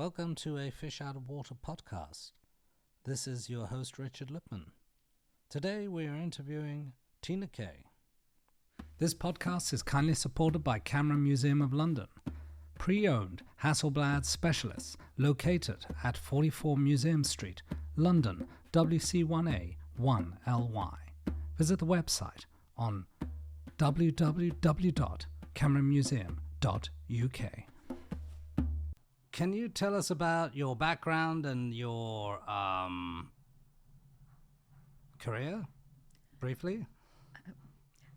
Welcome to a Fish Out of Water podcast. This is your host, Richard Lipman. Today we are interviewing Tina Kay. This podcast is kindly supported by Kerrang Museum of London, pre-owned Hasselblad specialists located at 44 Museum Street, London, WC1A 1LY. Visit the website on www.kerrangmuseum.uk. Can you tell us about your background and your career, briefly?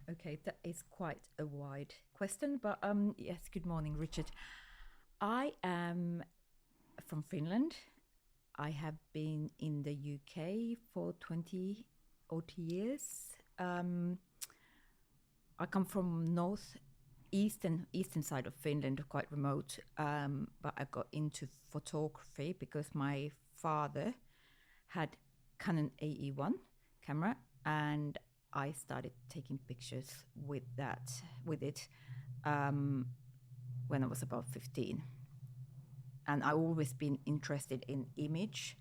Okay, that is quite a wide question, but yes, good morning, Richard. I am from Finland. I have been in the UK for 20 odd years. I come from eastern side of Finland, quite remote, but I got into photography because my father had Canon AE1 camera, and I started taking pictures with it when I was about 15. And I've always been interested in image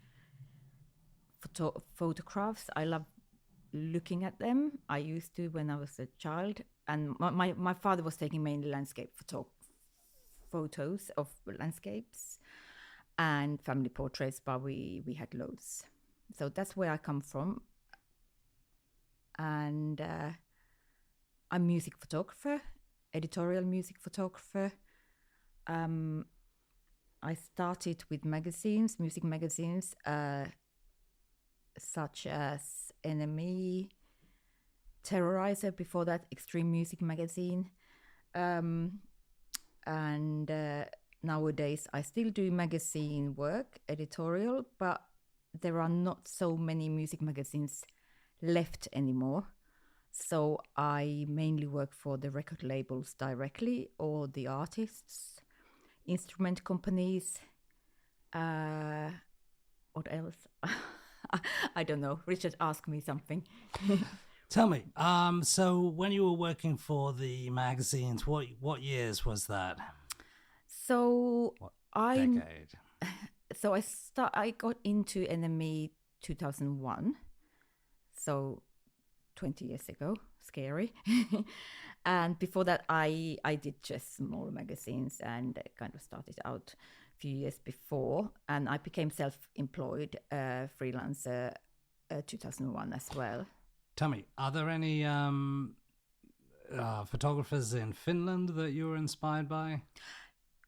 photographs. I love looking at them. I used to when I was a child. And my father was taking mainly landscape photos of landscapes and family portraits, but we had loads. So that's where I come from. And I'm music photographer, editorial music photographer. I started with music magazines, such as NME, Terrorizer, before that Extreme Music Magazine. And nowadays I still do magazine work, editorial, but there are not so many music magazines left anymore. So I mainly work for the record labels directly or the artists, instrument companies. What else? I don't know. Richard asked me something. Tell me, so when you were working for the magazines, what years was that? So what decade? So I got into NME 2001. So 20 years ago, scary. And before that, I did just smaller magazines and kind of started out a few years before. And I became self-employed freelancer 2001 as well. Tell me, are there any photographers in Finland that you were inspired by?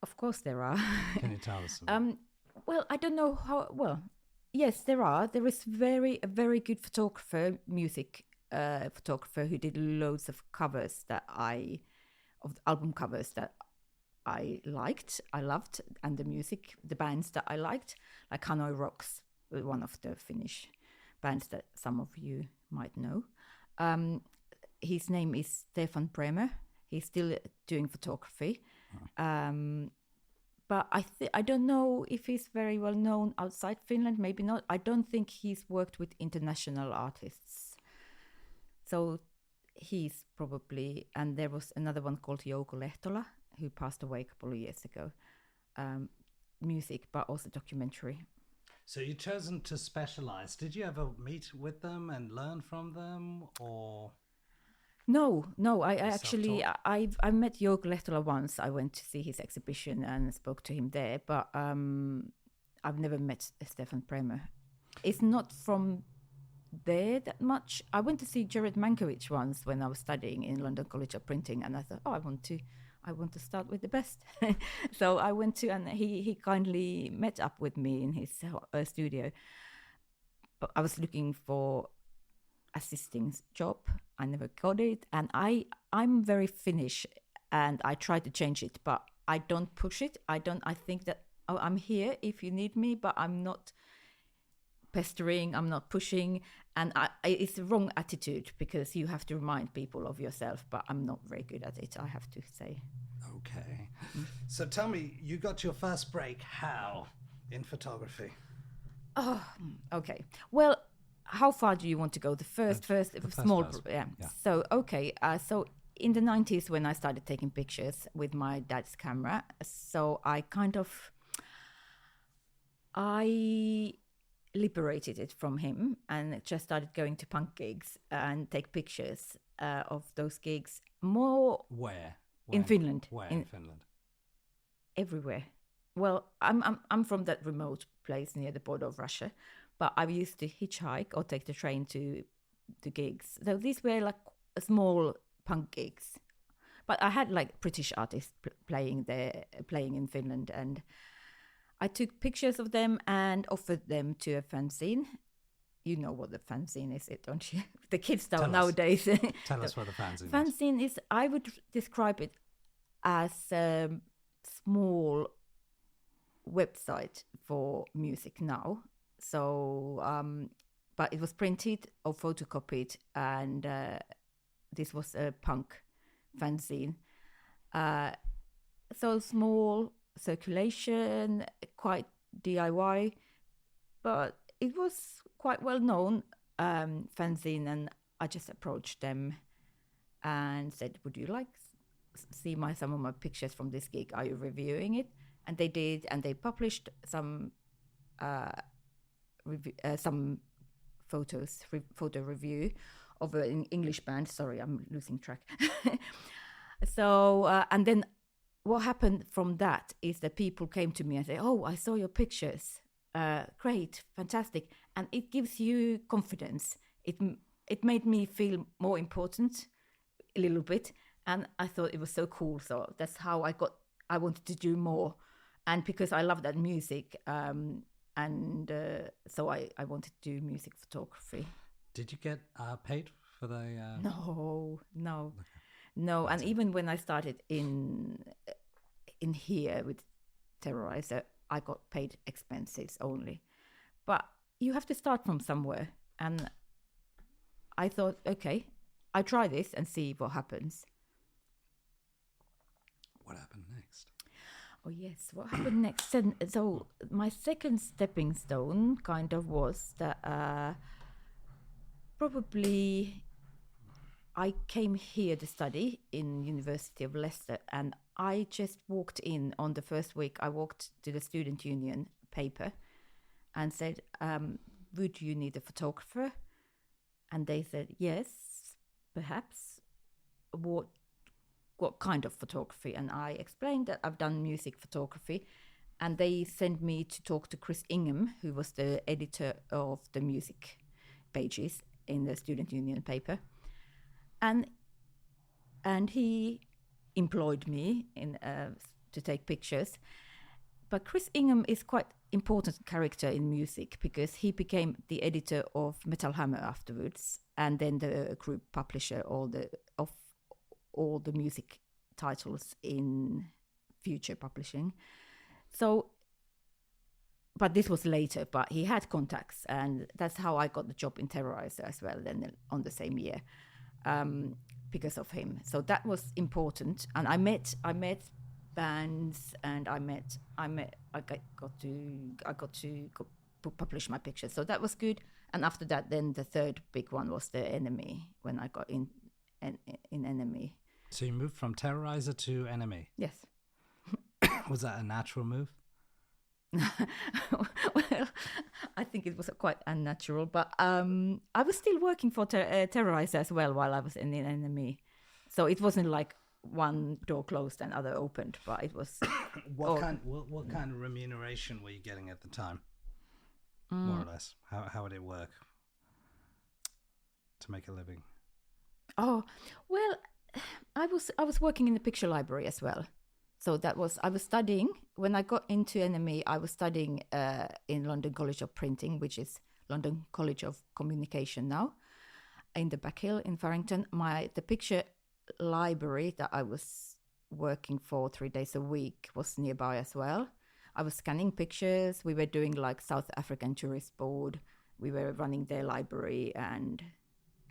Of course there are. Can you tell us? Well, I don't know how... Well, yes, there are. There is a very good photographer, music photographer, who did loads of covers of album covers that I loved, and the bands that I liked, like Hanoi Rocks, one of the Finnish bands that some of you might know. His name is Stefan Bremer. He's still doing photography. But I don't know if he's very well known outside Finland, maybe not. I don't think he's worked with international artists. So he's probably, and there was another one called Jouko Lehtola, who passed away a couple of years ago. Music, but also documentary. So you've chosen to specialize. Did you ever meet with them and learn from them, or? No. I actually I met Jouko Lehtola once. I went to see his exhibition and spoke to him there, but I've never met Stefan Bremer. It's not from there that much. I went to see Jared Mankiewicz once when I was studying in London College of Printing, and I thought, I want to start with the best. So I went to, and he kindly met up with me in his studio. But I was looking for assisting job. I never got it, and I'm very Finnish, and I try to change it, but I don't push it. I think that I'm here if you need me, but I'm not pestering, I'm not pushing, and it's the wrong attitude, because you have to remind people of yourself, but I'm not very good at it, I have to say. Okay. So tell me, you got your first break how in photography? Oh, okay. Well, how far do you want to go? The first small. Yeah. So, okay. So in the 90s, when I started taking pictures with my dad's camera, so I kind of I liberated it from him and just started going to punk gigs and take pictures of those gigs. More Where? in Finland. Where in Finland? Everywhere. Well, I'm from that remote place near the border of Russia, but I used to hitchhike or take the train to gigs. So these were like small punk gigs, but I had like British artists playing in Finland, and I took pictures of them and offered them to a fanzine. You know what the fanzine is, don't you? The kids don't nowadays. Tell us what the fanzine is. Fanzine is, I would describe it as a small website for music now. So, but it was printed or photocopied, and this was a punk fanzine. So small circulation, quite DIY, but it was quite well known fanzine, and I just approached them and said, would you like see some of my pictures from this gig? Are you reviewing it? And they did, and they published some photo review of an English band. Sorry, I'm losing track. So, and then what happened from that is that people came to me and said, oh, I saw your pictures. Great, fantastic. And it gives you confidence. It made me feel more important a little bit. And I thought it was so cool. So that's how I wanted to do more. And because I love that music, so I wanted to do music photography. Did you get paid for the... No. Okay. And even when I started in here with Terrorizer, I got paid expenses only. But you have to start from somewhere. And I thought, okay, I try this and see what happens. What happened next? Oh, yes. What happened next? So my second stepping stone kind of was that probably I came here to study in University of Leicester, and I just walked in on the first week. I walked to the student union paper and said, would you need a photographer? And they said, yes, perhaps. What kind of photography? And I explained that I've done music photography, and they sent me to talk to Chris Ingham, who was the editor of the music pages in the student union paper, and he employed me in to take pictures. But Chris Ingham is quite important character in music because he became the editor of Metal Hammer afterwards, and then the group publisher of all the music titles in Future Publishing. So, but this was later, but he had contacts, and that's how I got the job in Terrorizer as well, then on the same year, because of him. So that was important, and I met bands, and I got to publish my pictures. So that was good. And after that, then the third big one was the NME, when I got in NME. So you moved from Terrorizer to NME? Yes. Was that a natural move? Well, I think it was quite unnatural, but I was still working for Terrorizer as well while I was in the NME. So it wasn't like one door closed and other opened, but it was... What kind of remuneration were you getting at the time? More or less. How would it work to make a living? Oh, well, I was working in the picture library as well. So I was studying, when I got into NME, I was studying in London College of Printing, which is London College of Communication now, in the Back Hill in Farrington. The picture library that I was working for 3 days a week was nearby as well. I was scanning pictures. We were doing like South African Tourist Board. We were running their library and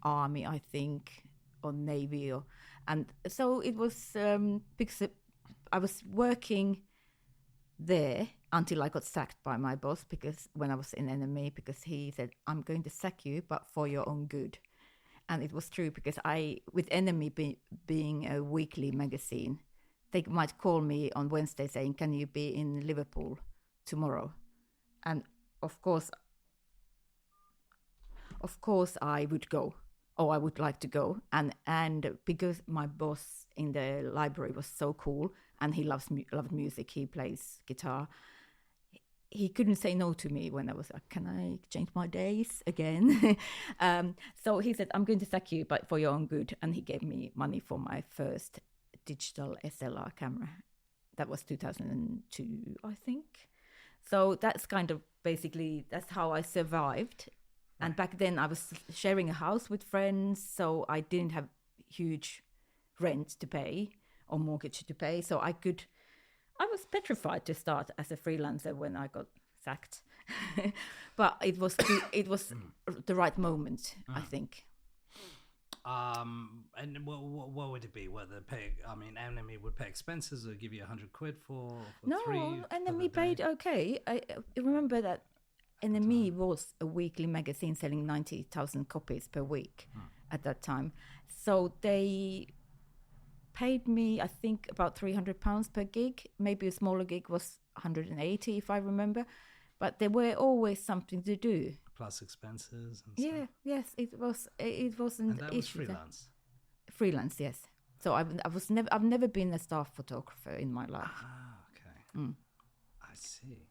Army, I think, or Navy. And so it was, because I was working there until I got sacked by my boss, because when I was in NME, because he said, I'm going to sack you, but for your own good. And it was true, because with NME being a weekly magazine, they might call me on Wednesday saying, can you be in Liverpool tomorrow? And of course I would go, or I would like to go. And because my boss in the library was so cool, and he loved music, he plays guitar, he couldn't say no to me when I was like, can I change my days again? So he said, I'm going to sack you, but for your own good. And he gave me money for my first digital SLR camera. That was 2002, I think. So that's kind of basically, that's how I survived. Right. And back then I was sharing a house with friends, so I didn't have huge rent to pay or mortgage to pay. So I was petrified to start as a freelancer when I got sacked. But it was the right moment, I think. And what would it be? What they pay? I mean, NME would pay expenses or give you 100 quid for no, 3. No, NME paid okay. I remember that NME was a weekly magazine selling 90,000 copies per week at that time. So they paid me, I think, about £300 per gig. Maybe a smaller gig was 180, if I remember. But there were always something to do. Plus expenses and stuff. Yes, it wasn't. And that was freelance. Freelance, yes. So I've never been a staff photographer in my life. Ah, okay. I see.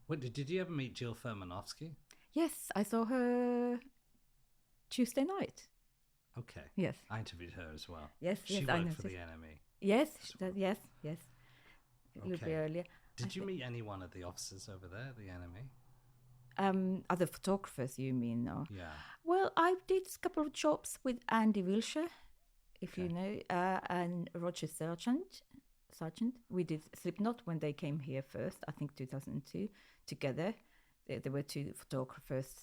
What did you ever meet Jill Fermanovsky? Yes, I saw her Tuesday night. Okay. Yes. I interviewed her as well. Yes, she worked for the NME. Yes, yes. A little bit earlier. Did you meet anyone at the offices over there, the NME? Other photographers, you mean? Or? Yeah. Well, I did a couple of jobs with Andy Wilshire, if you know, and Roger Sargent. We did Slipknot when they came here first, I think 2002, together. There were 2 photographers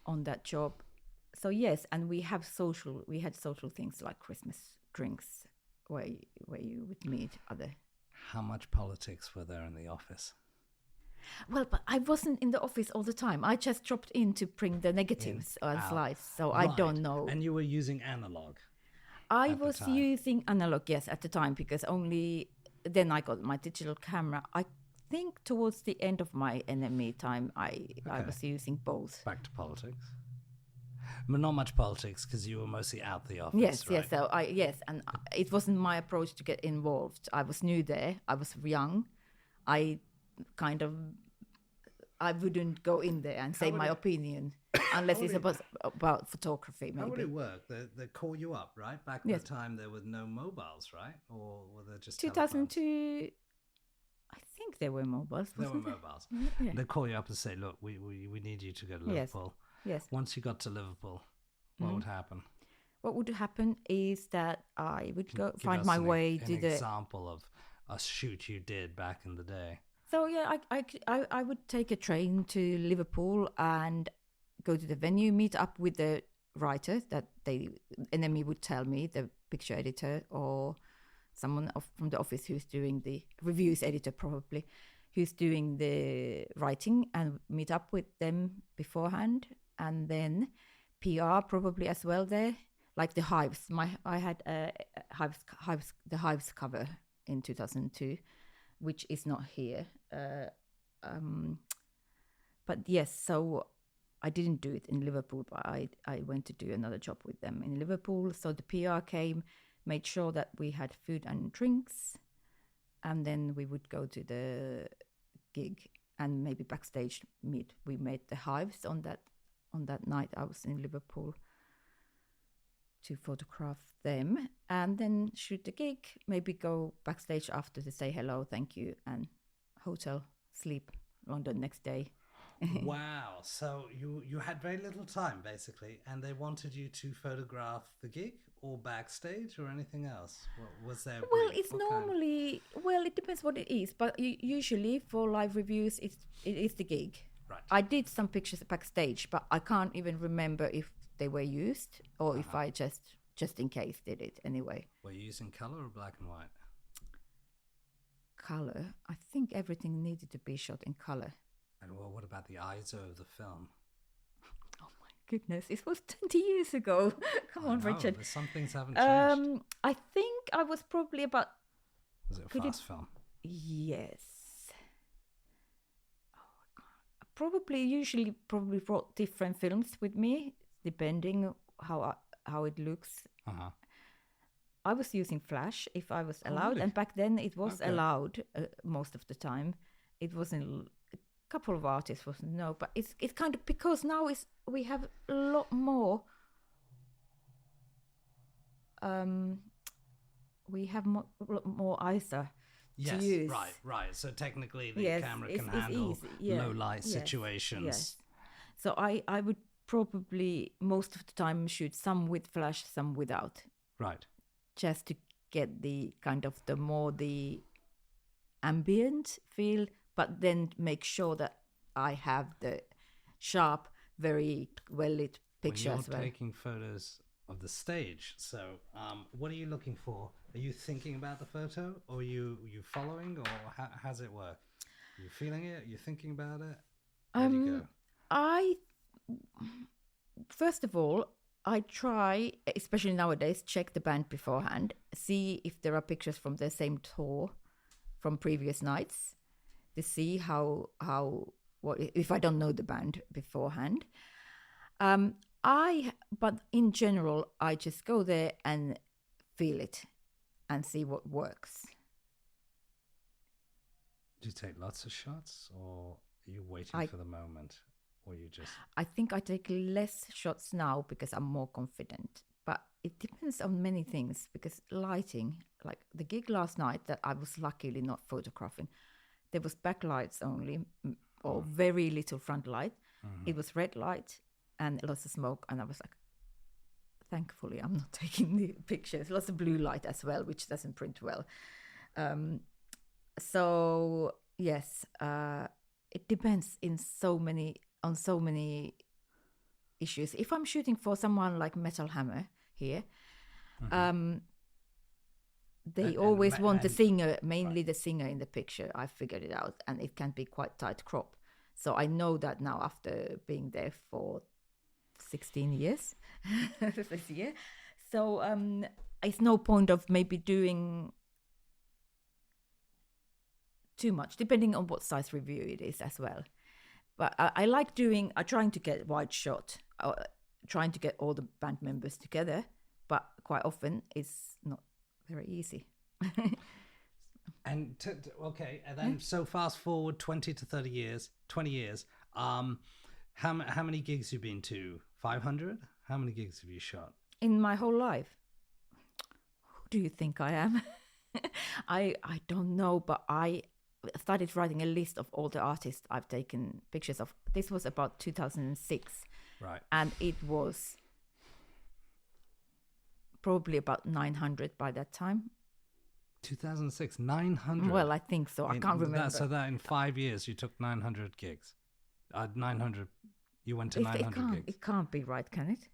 on that job. So yes, and we had social things like Christmas drinks where you would meet other. How much politics were there in the office? Well, but I wasn't in the office all the time. I just dropped in to bring the negatives and slides, so right. I don't know. And you were using analog? I was using analog, yes, at the time, because only then I got my digital camera. I think towards the end of my NME time, I was using both. Back to politics. But not much politics because you were mostly out the office. Yes, right? yes. So it wasn't my approach to get involved. I was new there. I was young. I wouldn't go in there and say my opinion unless it's about photography. Maybe. How would it work? They call you up, right? Back at the time, there were no mobiles, right? Or were there just 2002? I think there were mobiles. There were mobiles. Yeah. They call you up and say, "Look, we need you to go to Liverpool." Yes. Once you got to Liverpool, what would happen? What would happen is that I would go find my way to the example of a shoot you did back in the day. So yeah, I would take a train to Liverpool and go to the venue, meet up with the writer that NME would tell me, the picture editor or someone from the office who's doing the reviews editor probably, who's doing the writing, and meet up with them beforehand. And then PR probably as well there, like the Hives. I had the Hives cover in 2002, which is not here. But yes, so I didn't do it in Liverpool, but I went to do another job with them in Liverpool. So the PR came, made sure that we had food and drinks, and then we would go to the gig and maybe backstage meet. We made the Hives on that night. I was in Liverpool to photograph them and then shoot the gig, maybe go backstage after to say hello, thank you, and hotel, sleep, London next day. Wow. So you had very little time basically, and they wanted you to photograph the gig or backstage or anything else? Was there it depends what it is, but usually for live reviews it is the gig. Right. I did some pictures backstage, but I can't even remember if they were used or if I just in case did it anyway. Were you using color or black and white? Color. I think everything needed to be shot in color. And what about the ISO of the film? Oh my goodness, it was 20 years ago. Come on, Richard. Some things haven't changed. I think I was probably about... Was it a fast film? Yes. usually brought different films with me, depending how it looks. Uh-huh. I was using flash if I was allowed, really? and back then it was Okay. allowed most of the time. It wasn't. A couple of artists wasn't, no, but it's kind of, because now we have a lot more. We have more ISO to use. Right. So technically, the camera can handle low light situations. Yes. So I would probably most of the time shoot some with flash, some without. Right. Just to get the kind of the ambient feel, but then make sure that I have the sharp, very well lit picture as well. You're taking photos of the stage. So, what are you looking for? Are you thinking about the photo, or are you following, or how's it work? Are you feeling it? Are you thinking about it? Where do you go? First of all, I try, especially nowadays, check the band beforehand, see if there are pictures from the same tour from previous nights, to see what if I don't know the band beforehand. But in general, I just go there and feel it and see what works. Do you take lots of shots, or are you waiting for the moment? Or you just... I think I take less shots now because I'm more confident. But it depends on many things, because lighting, like the gig last night that I was luckily not photographing, there was backlights only, or very little front light. Mm-hmm. It was red light and lots of smoke, and I was like, thankfully I'm not taking the pictures. Lots of blue light as well, which doesn't print well. So yes, it depends on so many issues. If I'm shooting for someone like Metal Hammer here, they always want the singer, mainly the singer in the picture. I figured it out, and it can be quite tight crop. So I know that now after being there for 16 years this year. So it's no point of maybe doing too much, depending on what size review it is as well. But I like trying to get wide shot, trying to get all the band members together, but quite often it's not very easy. And and then so fast forward 20 years, how many gigs have you been to? 500? How many gigs have you shot? In my whole life? Who do you think I am? I don't know, but I started writing a list of all the artists I've taken pictures of. This was about 2006. Right. And it was probably about 900 by that time. 2006, 900? Well, I think so. I can't remember. So that in 5 years you took 900 gigs. 900, you went to 900 gigs. It can't be right, can it?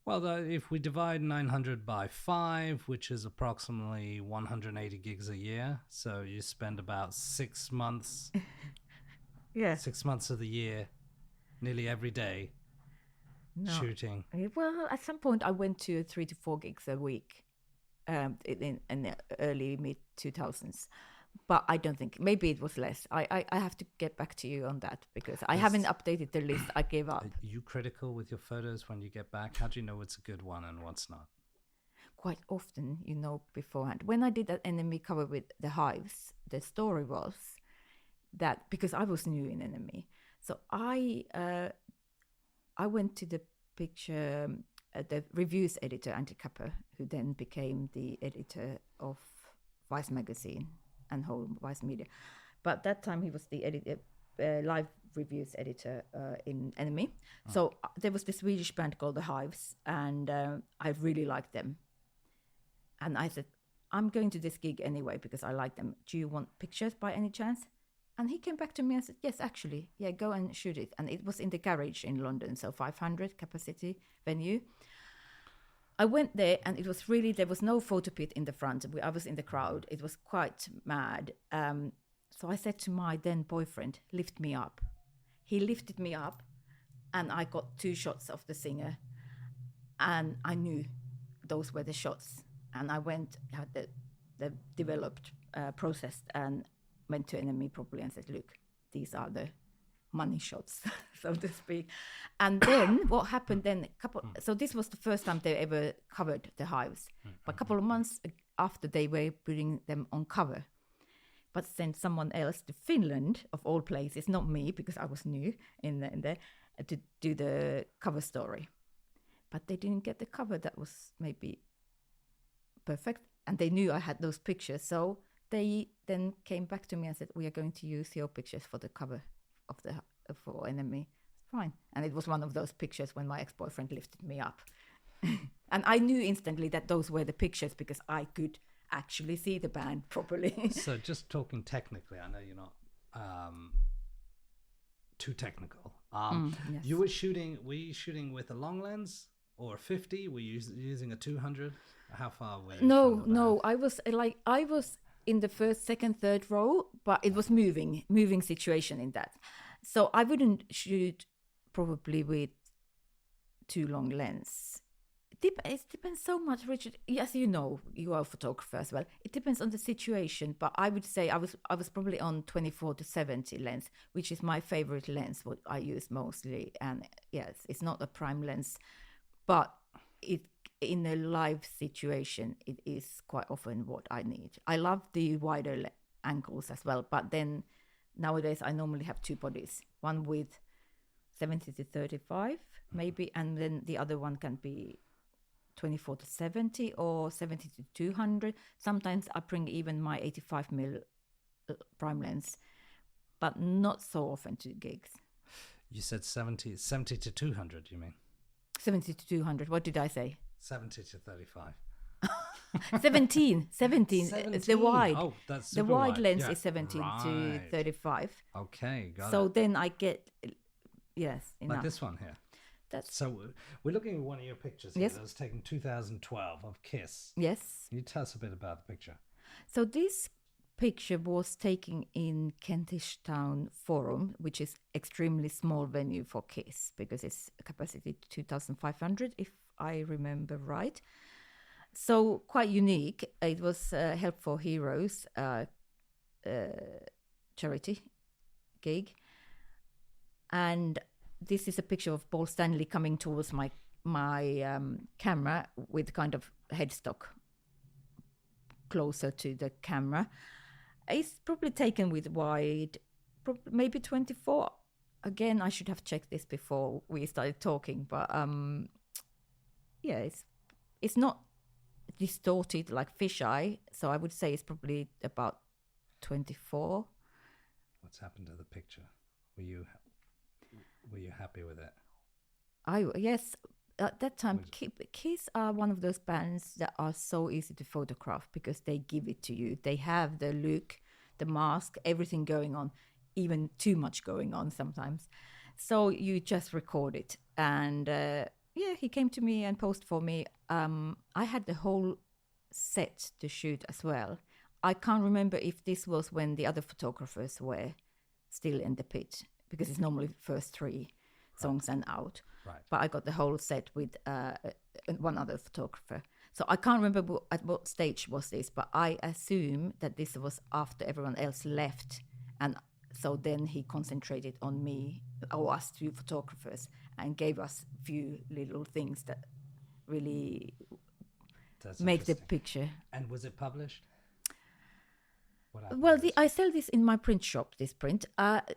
Well, if we divide 900 by 5, which is approximately 180 gigs a year, so you spend about 6 months, 6 months of the year, nearly every day, shooting. Well, at some point I went to 3 to 4 gigs a week in the early mid-2000s. But I don't think, maybe it was less. I have to get back to you on that, because I haven't updated the list. I gave up. Are you critical with your photos when you get back? How do you know what's a good one and what's not? Quite often, beforehand. When I did that NME cover with the Hives, the story was that, because I was new in NME, so I went to the picture, the reviews editor, Andy Kapper, who then became the editor of Vice magazine and whole Vice Media. But that time he was the editor, live reviews editor in NME. Oh. So there was this Swedish band called The Hives, and I really liked them. And I said, I'm going to this gig anyway because I like them. Do you want pictures by any chance? And he came back to me and said, yes, actually, yeah, go and shoot it. And it was in the Garage in London, so 500 capacity venue. I went there, and it was really, there was no photo pit in the front. I was in the crowd. It was quite mad. So I said to my then boyfriend, lift me up. He lifted me up, and I got 2 shots of the singer. And I knew those were the shots. And I went, had the developed, processed, and went to NME properly and said, look, these are money shots, so to speak. And then what happened then, so this was the first time they ever covered the hives. But a couple of months after, they were putting them on cover. But sent someone else to Finland, of all places, not me, because I was new in there, to do the cover story. But they didn't get the cover that was maybe perfect. And they knew I had those pictures. So they then came back to me and said, we are going to use your pictures for the cover of for NME. Fine. And it was one of those pictures when my ex-boyfriend lifted me up. And I knew instantly that those were the pictures because I could actually see the band properly. So just talking technically, I know you're not too technical. Yes. Were you shooting with a long lens or a 50? Were you using a 200? How far were you? No. I was in the first, second, third row, but it was moving situation in that. So I wouldn't shoot probably with too long lens. It depends so much, Richard. As you know, you are a photographer as well. It depends on the situation, but I would say I was probably on 24-70 lens, which is my favorite lens, what I use mostly. And yes, it's not a prime lens, but in a live situation, it is quite often what I need. I love the wider angles as well, but then nowadays I normally have two bodies, one with 70-35 maybe, and then the other one can be 24-70 or 70-200. Sometimes I bring even my 85mm prime lens, but not so often to gigs. You said 70 to 200, you mean? 70-200. What did I say? 70-35. 17. It's the wide. Oh, that's the wide lens is 70-35. Okay, got it. So then I get, yes, enough. Like this one here. So we're looking at one of your pictures here. Yes. That was taken 2012 of Kiss. Yes. Can you tell us a bit about the picture? So this picture was taken in Kentish Town Forum, which is extremely small venue for Kiss because it's capacity 2,500, if I remember right. So quite unique. It was Help for Heroes charity gig, and this is a picture of Paul Stanley coming towards my camera with kind of headstock closer to the camera. It's probably taken with wide, maybe 24. Again, I should have checked this before we started talking, but yeah, it's not distorted like fisheye, so I would say it's probably about 24. What's happened to the picture? Were you happy with it? Yes. At that time, Kiss are one of those bands that are so easy to photograph because they give it to you. They have the look, the mask, everything going on, even too much going on sometimes. So you just record it. And yeah, he came to me and posed for me. I had the whole set to shoot as well. I can't remember if this was when the other photographers were still in the pit, because it's normally first three songs and out. Right. But I got the whole set with one other photographer. So I can't remember at what stage was this, but I assume that this was after everyone else left. And so then he concentrated on me, or us two photographers, and gave us a few little things that really make the picture. And was it published? Well, I sell this in my print shop, this print.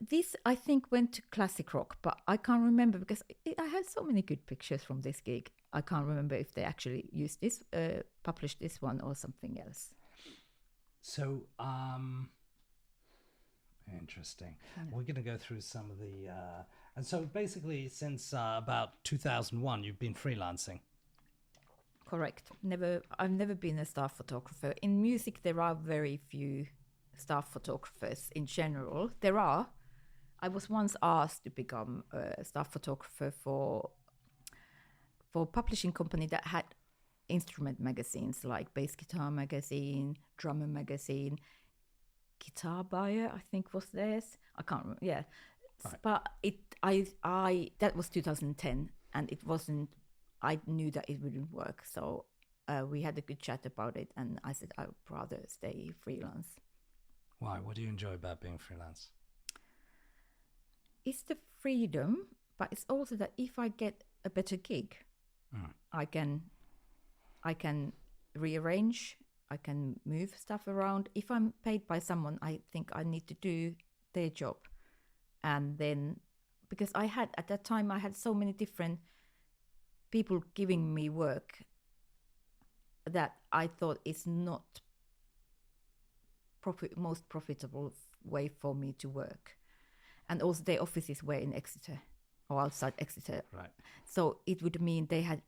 This, I think, went to Classic Rock, but I can't remember because I had so many good pictures from this gig. I can't remember if they actually used this, published this one or something else. So, interesting. Yeah. We're going to go through some of the... and so basically since about 2001, you've been freelancing. Correct. I've never been a staff photographer. In music, there are very few staff photographers in general. There are. I was once asked to become a staff photographer for a publishing company that had instrument magazines like Bass Guitar Magazine, Drummer Magazine, Guitar Buyer, I think was theirs. I can't remember. Yeah, right. But I that was 2010, and it wasn't. I knew that it wouldn't work, so we had a good chat about it, and I said I would rather stay freelance. Why? What do you enjoy about being freelance? it's the freedom, but it's also that if I get a better gig, I can rearrange, I can move stuff around. If I'm paid by someone, I think I need to do their job. And then, because at that time, I had so many different people giving me work that I thought is not most profitable way for me to work. And also their offices were in Exeter or outside Exeter. Right. So it would mean they had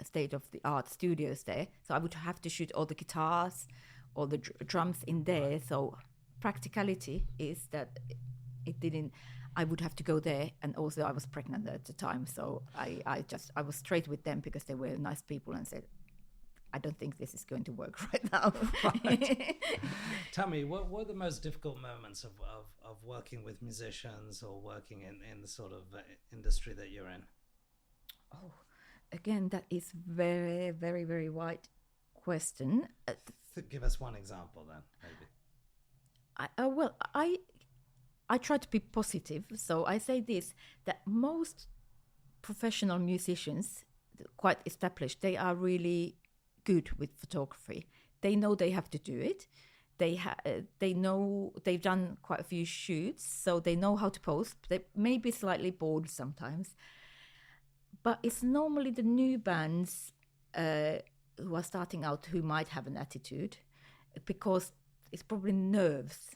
state-of-the-art studios there. So I would have to shoot all the guitars, all the drums in there. Right. So practicality is that I would have to go there. And also I was pregnant at the time. So I was straight with them because they were nice people and said, I don't think this is going to work right now. Right. Tell me, what were the most difficult moments of working with musicians or working in the sort of industry that you're in? Oh, again, that is very, very, very wide question. Give us one example then, maybe. I try to be positive. So I say this, that most professional musicians, quite established, they are really good with photography. They know they have to do it. They know they've done quite a few shoots, so they know how to pose. They may be slightly bored sometimes, but it's normally the new bands who are starting out who might have an attitude, because it's probably nerves.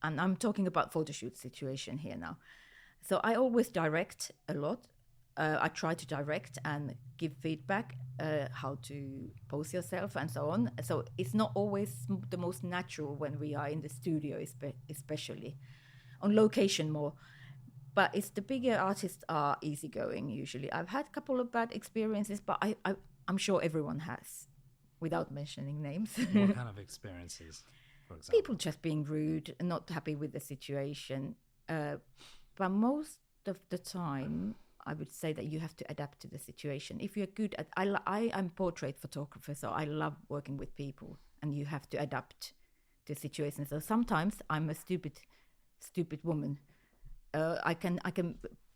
And I'm talking about photo shoot situation here now. So I always direct a lot. I try to direct and give feedback, how to pose yourself and so on. So it's not always the most natural when we are in the studio, especially on location more. But it's the bigger artists are easygoing usually. I've had a couple of bad experiences, but I'm sure everyone has, without mentioning names. What kind of experiences, for example? People just being rude and not happy with the situation. But most of the time, I would say that you have to adapt to the situation. If you're good at, I'm portrait photographer, so I love working with people, and you have to adapt to the situation. So sometimes I'm a stupid woman. I can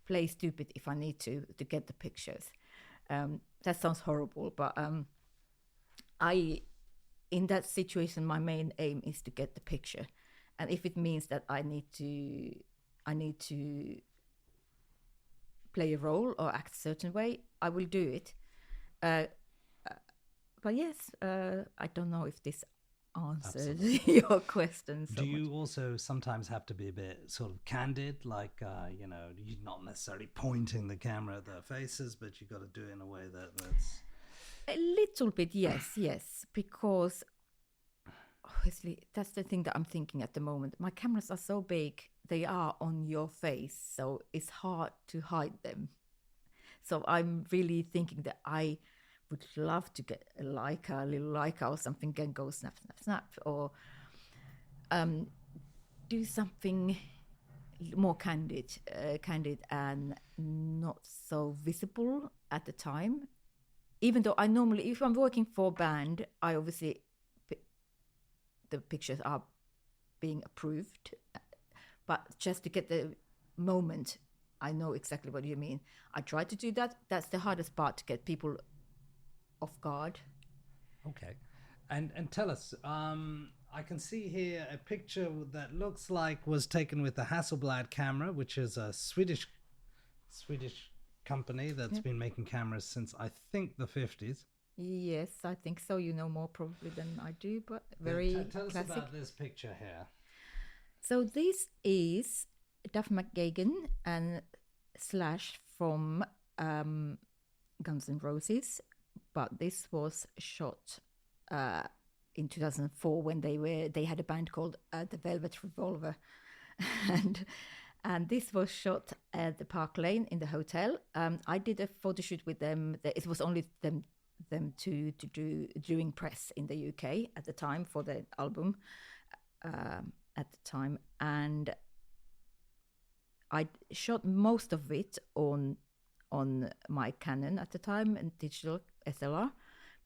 play stupid if I need to get the pictures. That sounds horrible, but in that situation, my main aim is to get the picture, and if it means that I need to play a role or act a certain way, I will do it. But yes, I don't know if this answered your question. Do you also sometimes have to be a bit sort of candid, like, you're not necessarily pointing the camera at their faces, but you've got to do it in a way that's... A little bit, yes, because obviously that's the thing that I'm thinking at the moment. My cameras are so big, they are on your face, so it's hard to hide them. So I'm really thinking that I would love to get a little Leica or something, and go snap, or do something more candid and not so visible at the time. Even though I normally, if I'm working for a band, I obviously, the pictures are being approved. But just to get the moment, I know exactly what you mean. I try to do that. That's the hardest part, to get people off guard. Okay. And tell us, I can see here a picture that looks like was taken with the Hasselblad camera, which is a Swedish company that's been making cameras since, I think, the 50s. Yes, I think so. You know more probably than I do, but very tell us classic. about this picture here. So this is Duff McKagan and Slash from Guns N' Roses, but this was shot in 2004 when they had a band called the Velvet Revolver, and this was shot at the Park Lane in the hotel. I did a photo shoot with them. It was only them to do doing press in the UK at the time for the album. At the time, and I shot most of it on my Canon at the time, and digital SLR,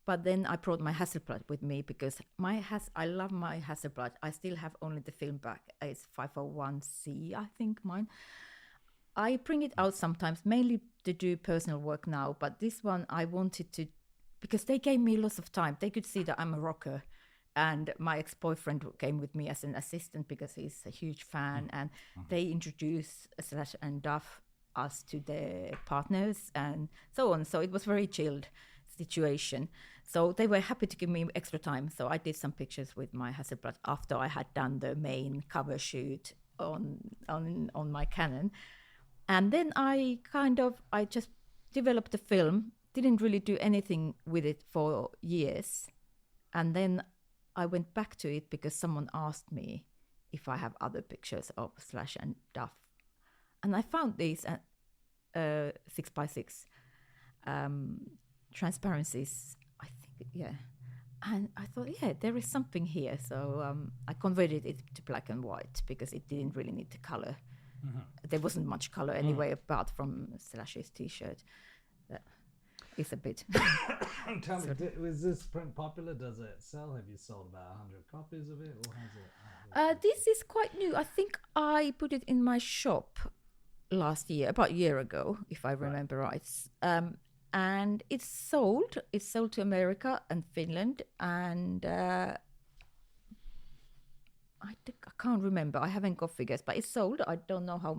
But then I brought my Hasselblad with me because I love my Hasselblad. I still have only the film back. It's 501C, I think, mine. I bring it out sometimes, mainly to do personal work now. But this one I wanted to, because they gave me lots of time. They could see that I'm a rocker. And my ex-boyfriend came with me as an assistant because he's a huge fan. And they introduced Slash and Duff us to their partners and so on. So it was very chilled situation. So they were happy to give me extra time. So I did some pictures with my Hasselblad after I had done the main cover shoot on my Canon. And then I just developed the film, didn't really do anything with it for years. And then I went back to it because someone asked me if I have other pictures of Slash and Duff. And I found these 6x6 transparencies, I think, yeah. And I thought, yeah, there is something here. So I converted it to black and white because it didn't really need the color. There wasn't much color anyway, apart from Slash's T-shirt. It's a bit. Tell me, was this print popular? Does it sell? Have you sold about 100 copies of it? Or has it? This is quite new. I think I put it in my shop last year, about a year ago, if I remember right. And it's sold. It's sold to America and Finland, and I can't remember. I haven't got figures, but it's sold. I don't know how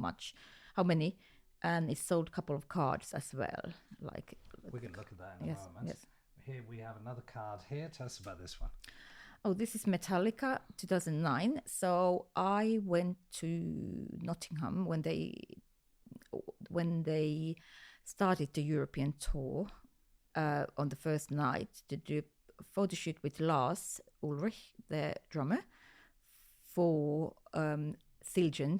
many, and it's sold a couple of cards as well. Like we can look at that in a moment. Yes. Here we have another card here. Tell us about this one. Oh, this is Metallica 2009. So I went to Nottingham when they started the European tour on the first night to do a photo shoot with Lars Ulrich, the drummer, for Siljan,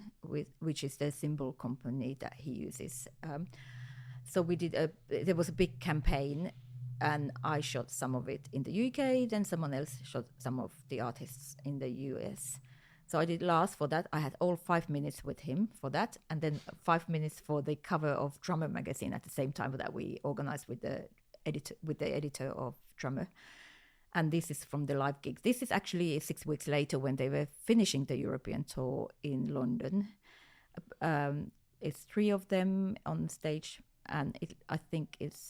which is the cymbal company that he uses. So we did there was a big campaign, and I shot some of it in the UK, then someone else shot some of the artists in the US. So I did Lars for that. I had all 5 minutes with him for that, and then 5 minutes for the cover of Drummer magazine at the same time that we organized with the editor of Drummer. And this is from the live gig. This is actually 6 weeks later when they were finishing the European tour in London. It's 3 of them on stage, and I think it's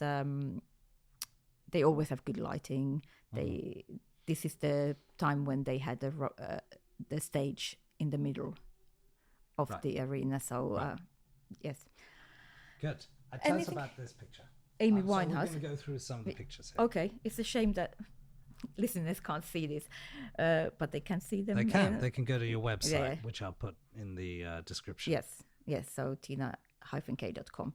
they always have good lighting. This is the time when they had the stage in the middle of the arena. So yes. Good. Tell us about this picture. Amy Winehouse. So we're going to go through some of the pictures here. Okay. It's a shame that listeners can't see this, but they can see them. They can. They can go to your website, which I'll put in the description. Yes. So tina-k.com.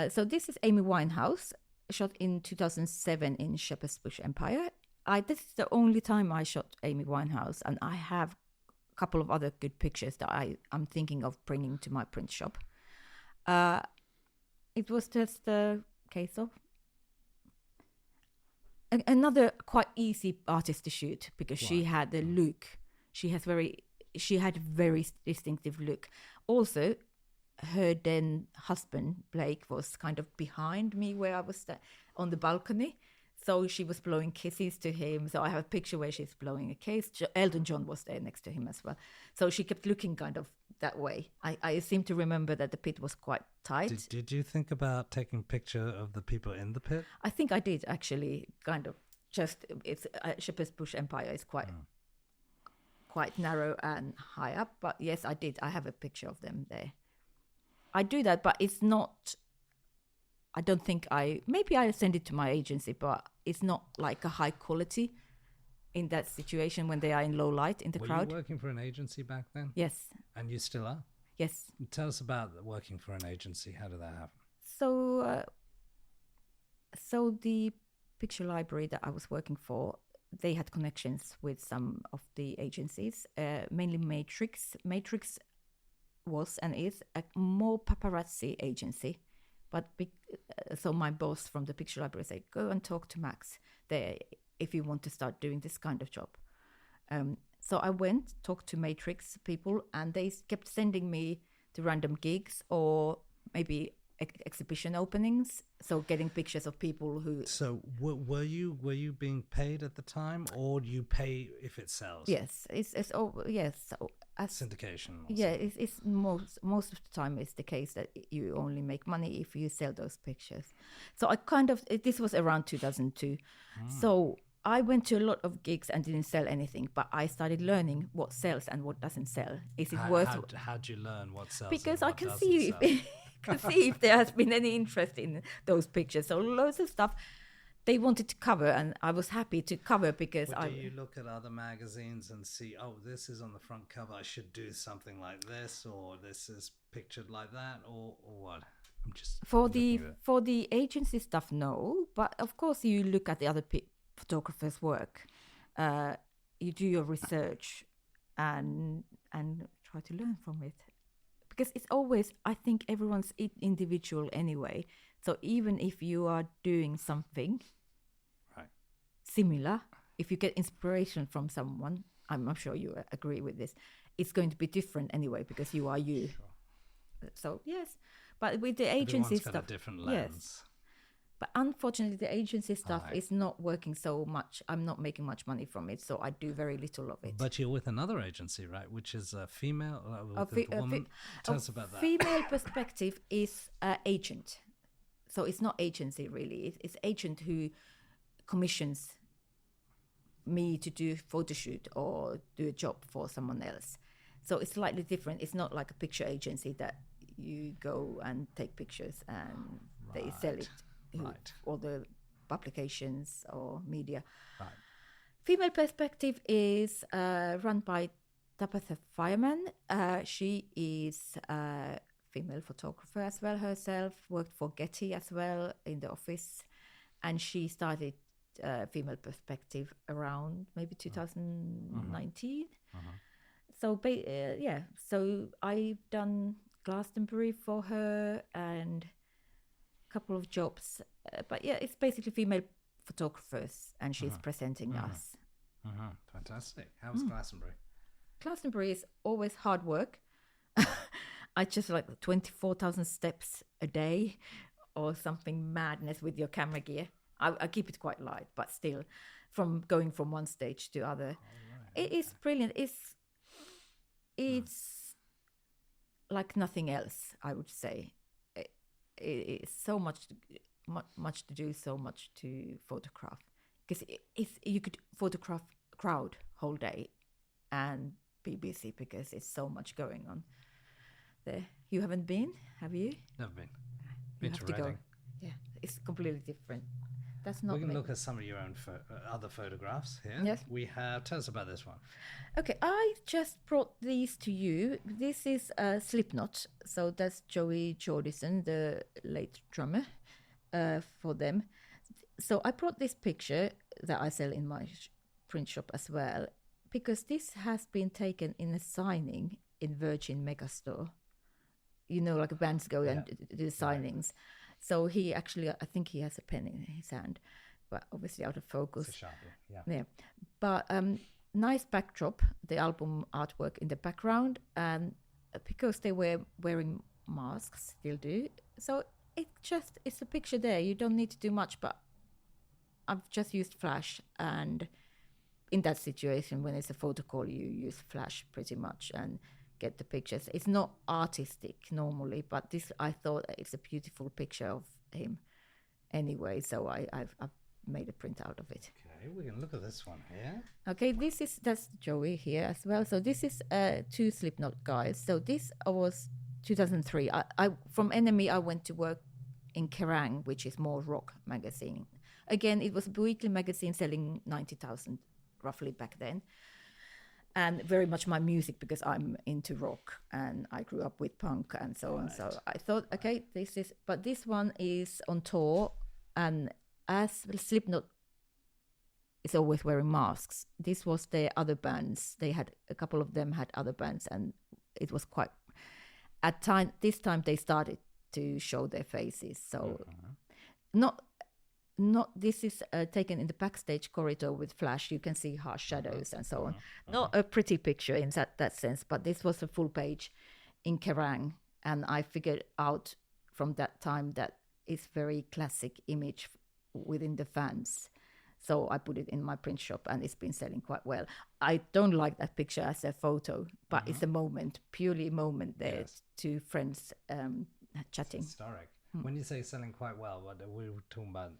So this is Amy Winehouse, shot in 2007 in Shepherd's Bush Empire. This is the only time I shot Amy Winehouse, and I have a couple of other good pictures that I'm thinking of bringing to my print shop. It was just a case of another quite easy artist to shoot because she had the look. She had very distinctive look. Also, her then husband Blake was kind of behind me where I was on the balcony. So she was blowing kisses to him. So I have a picture where she's blowing a kiss. Elton John was there next to him as well. So she kept looking kind of that way. I seem to remember that the pit was quite tight. Did you think about taking a picture of the people in the pit? I think I did actually. Kind of just it's Shepherd's Bush Empire is quite narrow and high up. But yes, I did. I have a picture of them there. I do that, but it's not. I don't think maybe I send it to my agency, but it's not like a high quality in that situation when they are in low light in the crowd. Were you working for an agency back then? Yes. And you still are? Yes. Tell us about working for an agency. How did that happen? So the picture library that I was working for, they had connections with some of the agencies, mainly Matrix. Matrix was and is a more paparazzi agency. But so my boss from the picture library said, go and talk to Max there if you want to start doing this kind of job. So I went, talked to Matrix people, and they kept sending me to random gigs or maybe exhibition openings, so getting pictures of people who. So were you being paid at the time, or do you pay if it sells? Yes, it's yes. So syndication. It's most of the time it's the case that you only make money if you sell those pictures. So I this was around 2002. So I went to a lot of gigs and didn't sell anything, but I started learning what sells and what doesn't sell. Is it worth? How do you learn what sells? Because and I what can doesn't see sell? if there has been any interest in those pictures. So loads of stuff they wanted to cover, and I was happy to cover because do you look at other magazines and see, oh, this is on the front cover, I should do something like this, or this is pictured like that, or what? I'm just for the agency stuff, no. But of course, you look at the other photographers' work. You do your research and try to learn from it. Because it's always, I think everyone's individual anyway. So even if you are doing something similar, if you get inspiration from someone, I'm sure you agree with this, it's going to be different anyway because you are you. Sure. So yes, but with the agency stuff, got a different lens. Yes. But unfortunately, the agency stuff is not working so much. I'm not making much money from it, so I do very little of it. But you're with another agency, right? Which is a female woman. Tell us about that. Female perspective is agent. So it's not agency, really. It's agent who commissions me to do a photo shoot or do a job for someone else. So it's slightly different. It's not like a picture agency that you go and take pictures and they sell it. Or the publications or media. Right. Female perspective is run by Tabitha Fireman. She is a female photographer as well herself, worked for Getty as well in the office, and she started Female Perspective around maybe 2019. So so I've done Glastonbury for her and couple of jobs, but yeah, it's basically female photographers, and she's presenting us. Fantastic. How was Glastonbury? Glastonbury is always hard work. I just like 24,000 steps a day or something madness with your camera gear. I keep it quite light, but still, from going from one stage to other, it is brilliant. It's like nothing else, I would say. It's so much to do, so much to photograph, because you could photograph a crowd whole day and be busy because it's so much going on there. You haven't been, have you? Never been. You have to go. Yeah, it's completely different. That's not. We can look at some of your own other photographs here. Yes. We have. Tell us about this one. Okay, I just brought these to you. This is Slipknot. So that's Joey Jordison, the late drummer, for them. So I brought this picture that I sell in my print shop as well, because this has been taken in a signing in Virgin Megastore. You know, like bands go and do signings. Right. So he actually, I think he has a pen in his hand, but obviously out of focus. It's a Sharpie, yeah. But nice backdrop, the album artwork in the background, and because they were wearing masks, still do. So it's a picture there. You don't need to do much, but I've just used flash, and in that situation, when it's a photo call, you use flash pretty much and get the pictures. It's not artistic normally, but this, I thought it's a beautiful picture of him anyway, so I've made a print out of it. Okay, we can look at this one here. Okay, that's Joey here as well. So this is two Slipknot guys. So this was 2003. I from NME I went to work in Kerrang, which is more rock magazine. Again, it was a weekly magazine selling 90,000 roughly back then. And very much my music, because I'm into rock and I grew up with punk and so on. So I thought, okay, this one is on tour, and as Slipknot is always wearing masks, this was their other bands. They had, a couple of them had other bands, and it was quite, this time they started to show their faces. So not this is taken in the backstage corridor with flash. You can see harsh shadows and so on. Not a pretty picture in that sense, but this was a full page in Kerrang, and I figured out from that time that is very classic image within the fans. So I put it in my print shop, and it's been selling quite well. I don't like that picture as a photo, but it's a moment, purely a moment there. Yes. Two friends chatting. It's historic. When you say selling quite well, what are we talking about?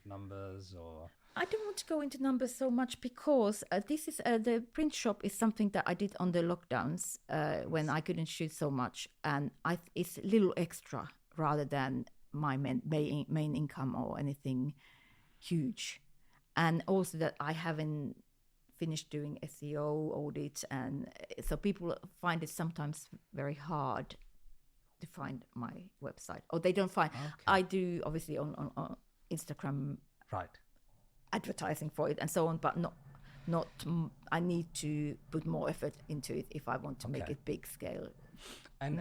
Numbers or? I don't want to go into numbers so much because this is the print shop is something that I did on the lockdowns when I couldn't shoot so much, and it's a little extra rather than my main income or anything huge. And also that I haven't finished doing SEO audit, and so people find it sometimes very hard to find my website, or they don't find. Okay. I do obviously on Instagram, right, advertising for it and so on, but not. I need to put more effort into it if I want to make it big scale. And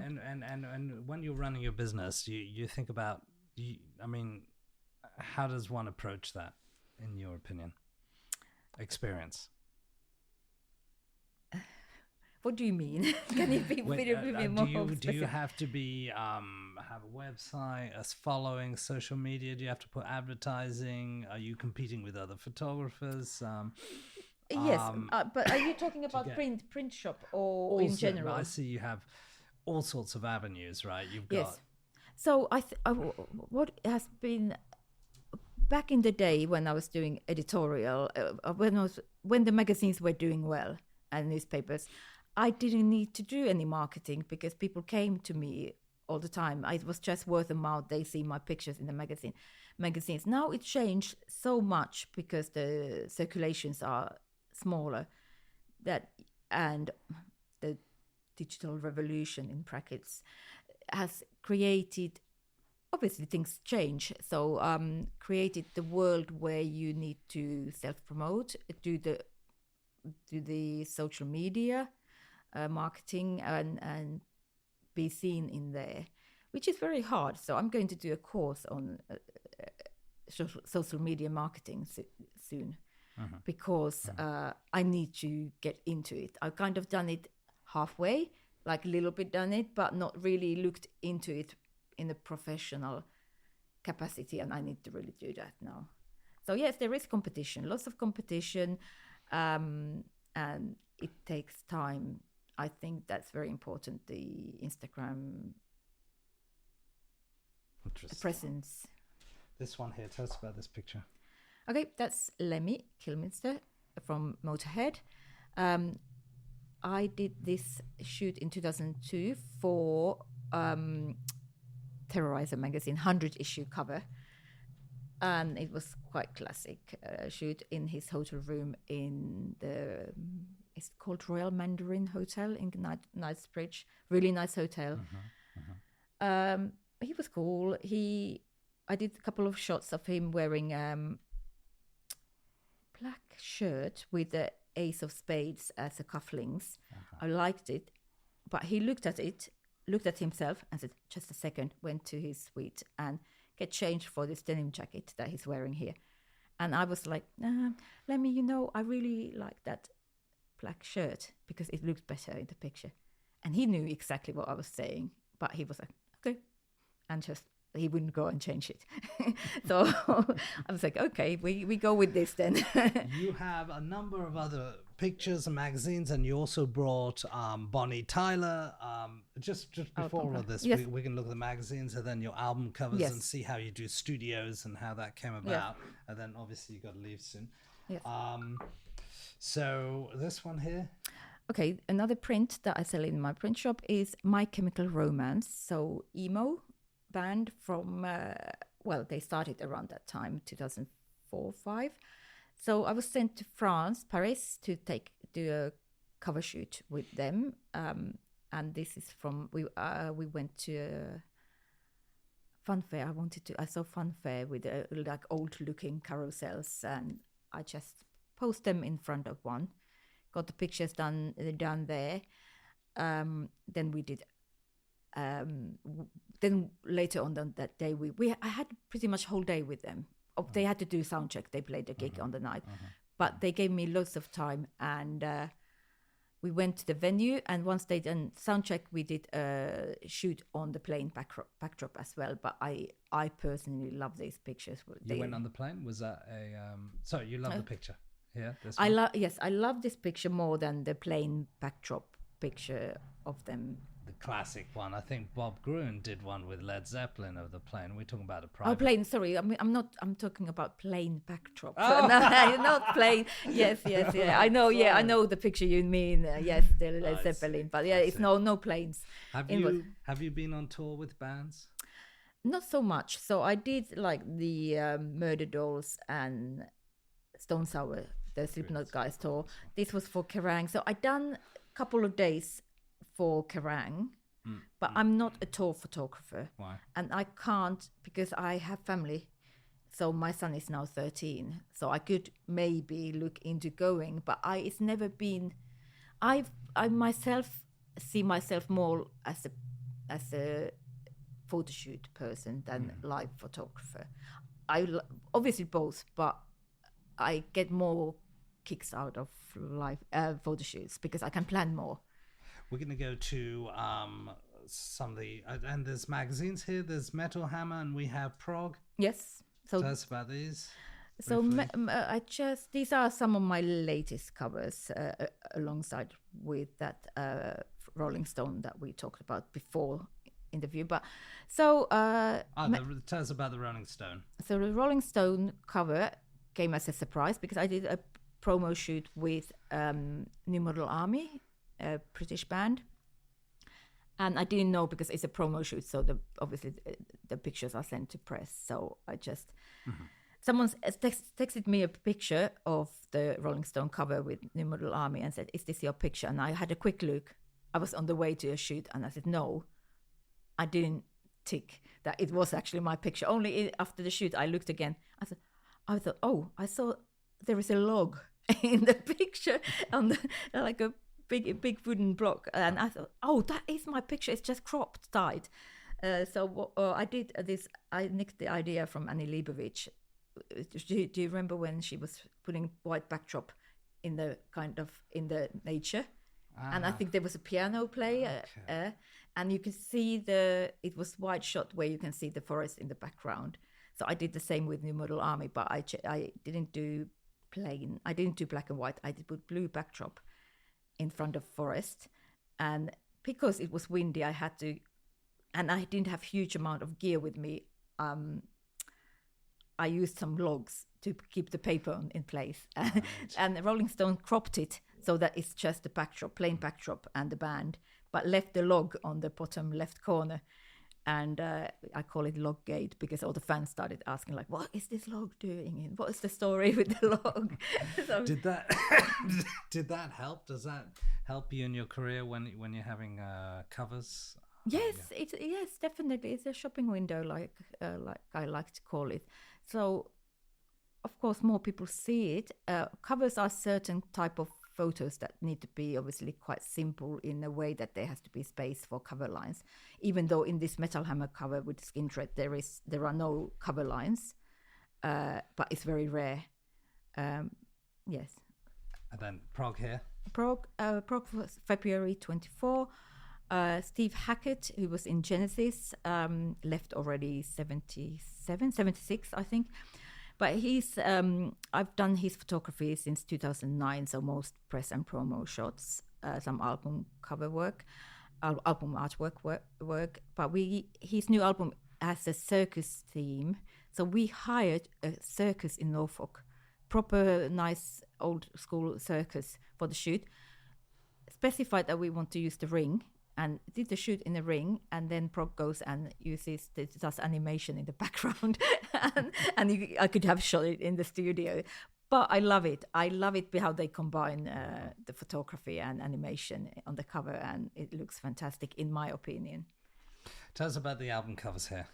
when you're running your business, you think about. I mean, how does one approach that? In your opinion, experience? What do you mean? Can you be more? Do you have to be have a website, a following, social media? Do you have to put advertising? Are you competing with other photographers? Yes, but are you talking about print shop or in general? I see you have all sorts of avenues, right? You've got. Yes. So what has been. Back in the day when I was doing editorial, when the magazines were doing well and newspapers, I didn't need to do any marketing because people came to me all the time. It was just word of mouth. They see my pictures in the magazines. Now it changed so much because the circulations are smaller, and the digital revolution in brackets has created. Obviously, things change. So, created the world where you need to self-promote, do the social media marketing, and be seen in there, which is very hard. So, I'm going to do a course on social media marketing soon, because I need to get into it. I've kind of done it halfway, like a little bit done it, but not really looked into it in a professional capacity, and I need to really do that now. So yes, there is competition, lots of competition, and it takes time. I think that's very important, the Instagram presence. This one here, tell us about this picture. Okay, that's Lemmy Kilminster from Motorhead. I did this shoot in 2002 for Terrorizer magazine 100 issue cover, and it was quite classic shoot in his hotel room in it's called Royal Mandarin Hotel in Knightsbridge, really nice hotel. He was cool. I did a couple of shots of him wearing black shirt with the ace of spades as a cufflinks. I liked it, but he looked at himself and said, just a second, went to his suite and get changed for this denim jacket that he's wearing here. And I was like, Lemmy, I really like that black shirt because it looks better in the picture. And he knew exactly what I was saying, but he was like, okay. And just, he wouldn't go and change it. So I was like, okay, we go with this then. You have a number of other pictures and magazines, and you also brought Bonnie Tyler. Just before all of this, yes. we can look at the magazines and then your album covers, yes. and see how you do studios and how that came about. Yeah. And then obviously you got to leave soon. Yes. So this one here. Okay, another print that I sell in my print shop is My Chemical Romance. So emo band from, they started around that time, 2004-05. So I was sent to Paris, to do a cover shoot with them. And this is from, we went to a fun fair. I saw fun fair with like old looking carousels, and I just post them in front of one. Got the pictures done there. Then we did. Then later on that day, I had pretty much whole day with them. They had to do sound check. They played a gig on the night, but they gave me lots of time, and we went to the venue, and once they done sound check, we did a shoot on the plane backdrop as well. But I personally love these pictures. You went on the plane? Was that a sorry, you love the picture? Yeah, this I love this picture more than the plane backdrop picture of them. The classic one. I think Bob Gruen did one with Led Zeppelin of the plane. We're talking about a private. Oh, plane. Sorry, I'm talking about plane backdrop. Oh. No, not plane. Yes. Yeah, I know. Yeah, I know the picture you mean. Yes, the Led Zeppelin. But yeah, it's no planes. Have you been on tour with bands? Not so much. So I did like the Murder Dolls and Stone Sour, the Slipknot guys tour. This was for Kerrang. So I done a couple of days for Kerrang, but I'm not a tour photographer. Why? And I can't, because I have family. So my son is now 13. So I could maybe look into going, but it's never been. I myself see myself more as a photo shoot person than live photographer. Obviously both, but I get more kicks out of live photo shoots because I can plan more. We're going to go to some of the... and there's magazines here. There's Metal Hammer and we have Prog. Yes. So tell us about these. So these are some of my latest covers alongside with that Rolling Stone that we talked about before interview. But so... tell us about the Rolling Stone. So the Rolling Stone cover came as a surprise because I did a promo shoot with New Model Army, a British band, and I didn't know because it's a promo shoot, so obviously the pictures are sent to press. So I just someone texted me a picture of the Rolling Stone cover with New Model Army and said, "Is this your picture?" And I had a quick look. I was on the way to a shoot, and I said, "No, I didn't tick that it was actually my picture." Only after the shoot I looked again. I thought, oh, I saw there is a log in the picture on the like a big wooden block, and I thought, oh, that is my picture. It's just cropped, dyed. So I did this. I nicked the idea from Annie Leibovitz. Do you remember when she was putting white backdrop in the nature? And I think there was a piano player, and you can see it was wide shot where you can see the forest in the background. So I did the same with New Model Army, but I didn't do plain. I didn't do black and white. I did put blue backdrop in front of forest, and because it was windy, I had to, and I didn't have huge amount of gear with me. I used some logs to keep the paper in place, right. And Rolling Stone cropped it so that it's just the backdrop, plain backdrop, and the band, but left the log on the bottom left corner. And I call it log gate because all the fans started asking, like, what is this log doing? And what is the story with the log? So, did that help? Does that help you in your career when you're having covers? Yes, yes, definitely. It's a shopping window, like I like to call it. So, of course, more people see it. Covers are certain type of photos that need to be obviously quite simple in a way that there has to be space for cover lines, even though in this Metal Hammer cover with Skin Thread there are no cover lines, but it's very rare. Yes. And then Prog here. Prog was February 24. Steve Hackett, who was in Genesis, left already 76 I think. But I've done his photography since 2009, so most press and promo shots, some album cover work, album artwork work. But his new album has a circus theme, so we hired a circus in Norfolk, proper nice old school circus for the shoot. Specified that we want to use the ring, and did the shoot in the ring, and then Prog goes and does animation in the background, and I could have shot it in the studio. But I love it. I love it how they combine the photography and animation on the cover, and it looks fantastic in my opinion. Tell us about the album covers here.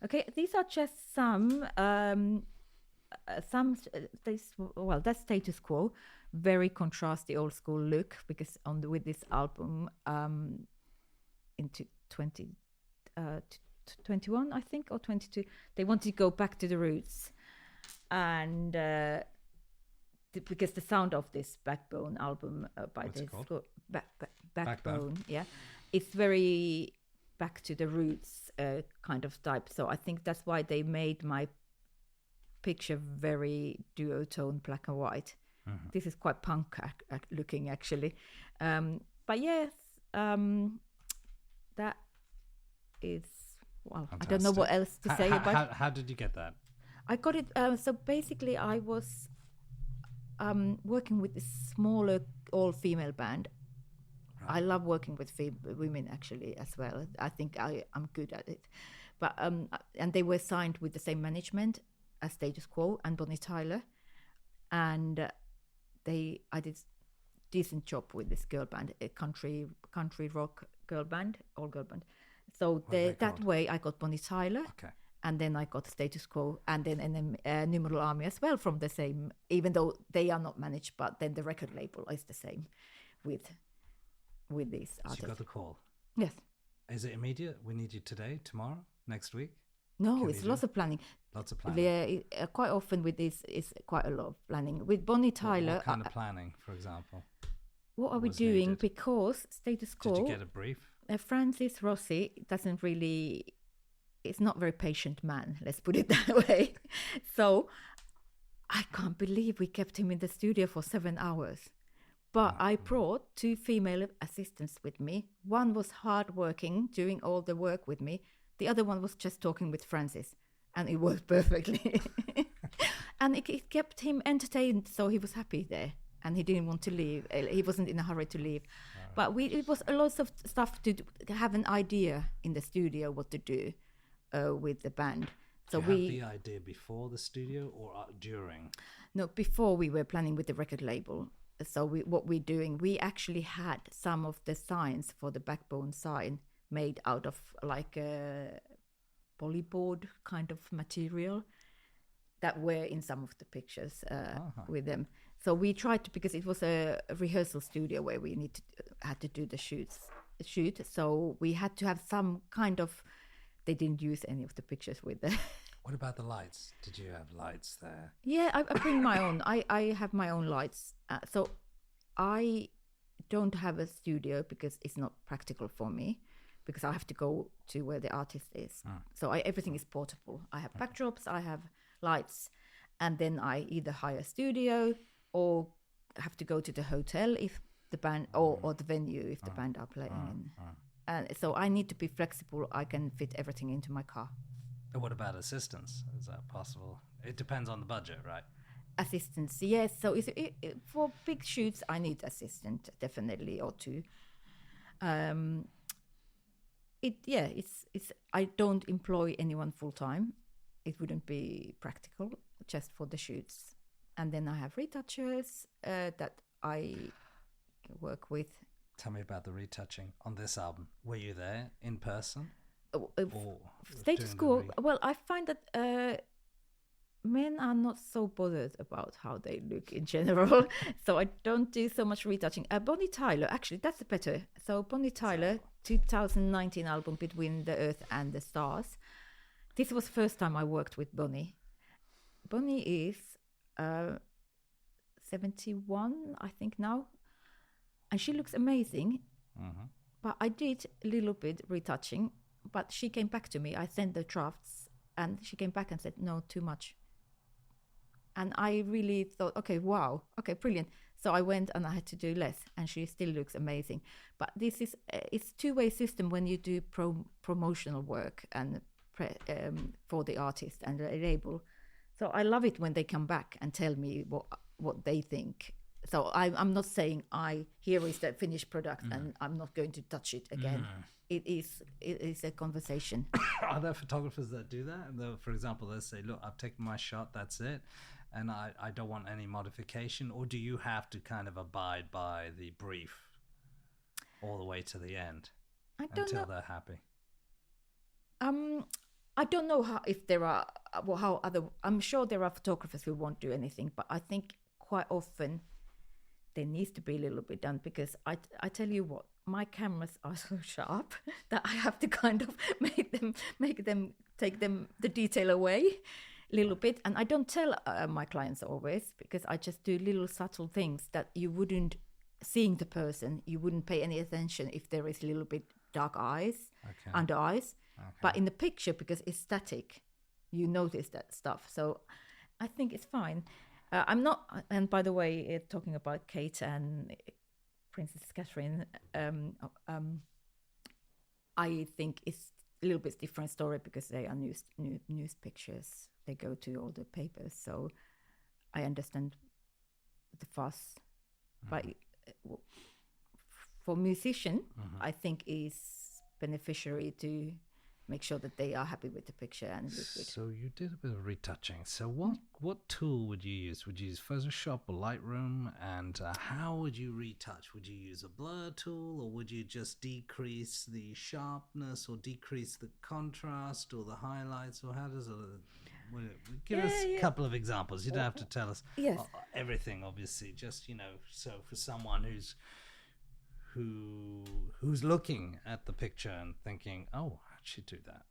Okay, these are just some. That's Status Quo, very contrasty old school look, because with this album into 2021 I think, or 22, they wanted to go back to the roots, and because the sound of this Backbone album by backbone. Yeah, it's very back to the roots kind of type. So I think that's why they made my picture very duotone, black and white. Mm-hmm. This is quite punk looking, actually. But yes, that is, well, fantastic. I don't know what else to say about it. How did you get that? I got it, so basically I was working with this smaller all-female band. Right. I love working with women, actually, as well. I think I'm good at it. But and they were signed with the same management as Status Quo and Bonnie Tyler. And I did decent job with this girl band, a country rock girl band, all girl band. So that way I got Bonnie Tyler. Okay. And then I got Status Quo, and then Numeral Army as well from the same, even though they are not managed, but then the record label is the same with these artists. So you got the call? Yes. Is it immediate? We need you today, tomorrow, next week? No, it's lots of planning. Lots of planning. Yeah, quite often with this is quite a lot of planning. With Bonnie Tyler... What kind of planning, for example? What are we doing? Needed? Because Status Quo... Did you get a brief? Francis Rossi doesn't really... It's not a very patient man, let's put it that way. So I can't believe we kept him in the studio for 7 hours. But I brought 2 female assistants with me. One was hardworking, doing all the work with me. The other one was just talking with Francis. And it worked perfectly. And it kept him entertained, so he was happy there. And he didn't want to leave. He wasn't in a hurry to leave. But it was a lot of stuff to have an idea in the studio what to do. With the band. So did you have the idea before the studio or during? No, before we were planning with the record label. So what we're doing, we actually had some of the signs for the backbone sign made out of like a polyboard kind of material that were in some of the pictures with them. So we tried to, because it was a rehearsal studio where we had to do the shoot. So we had to have some kind of. They didn't use any of the pictures with the... What about the lights? Did you have lights there? Yeah, I bring my own. I have my own lights. So I don't have a studio because it's not practical for me, because I have to go to where the artist is. So everything is portable. I have backdrops, I have lights, and then I either hire a studio or have to go to the hotel if the band, or the venue if the band are playing. And so I need to be flexible. I can fit everything into my car. And what about assistance? Is that possible? It depends on the budget, right? Assistance, yes. So for big shoots, I need assistant, definitely, or 2. It's. I don't employ anyone full time. It wouldn't be practical, just for the shoots. And then I have retouchers that I work with. Tell me about the retouching on this album. Were you there in person? Status Quo. Well, I find that men are not so bothered about how they look in general. So I don't do so much retouching. Bonnie Tyler, actually, that's better. So Bonnie Tyler, 2019 album, Between the Earth and the Stars. This was the first time I worked with Bonnie. Bonnie is 71, I think now. And she looks amazing, but I did a little bit retouching, but she came back to me. I sent the drafts, and she came back and said, no, too much. And I really thought, okay, wow, okay, brilliant. So I went and I had to do less, and she still looks amazing. But this is, it's two-way system when you do promotional work and for the artist and the label. So I love it when they come back and tell me what they think. So I'm not saying here is the finished product and I'm not going to touch it again. It is a conversation. Are there photographers that do that? For example, they say, look, I've taken my shot, that's it, and I don't want any modification? Or do you have to kind of abide by the brief all the way to the end until they're happy? I don't know I'm sure there are photographers who won't do anything, but I think quite often there needs to be a little bit done, because I tell you what, my cameras are so sharp that I have to kind of make them take the detail away a little bit. And I don't tell my clients always, because I just do little subtle things that you wouldn't seeing the person, you wouldn't pay any attention if there is a little bit dark eyes, under eyes. But in the picture, because it's static, you notice that stuff. So I think it's fine. I'm not, and by the way, talking about Kate and Princess Catherine, I think it's a little bit different story because they are news pictures. They go to all the papers, so I understand the fuss. But for musician, I think is beneficiary to make sure that they are happy with the picture and look good. So you did a bit of retouching. So what tool would you use? Would you use Photoshop or Lightroom? And how would you retouch? Would you use a blur tool, or would you just decrease the sharpness or decrease the contrast or the highlights? Or how does it... Give us a couple of examples. You don't have to tell us everything, obviously. Just, so for someone who's looking at the picture and thinking, oh, I should do that.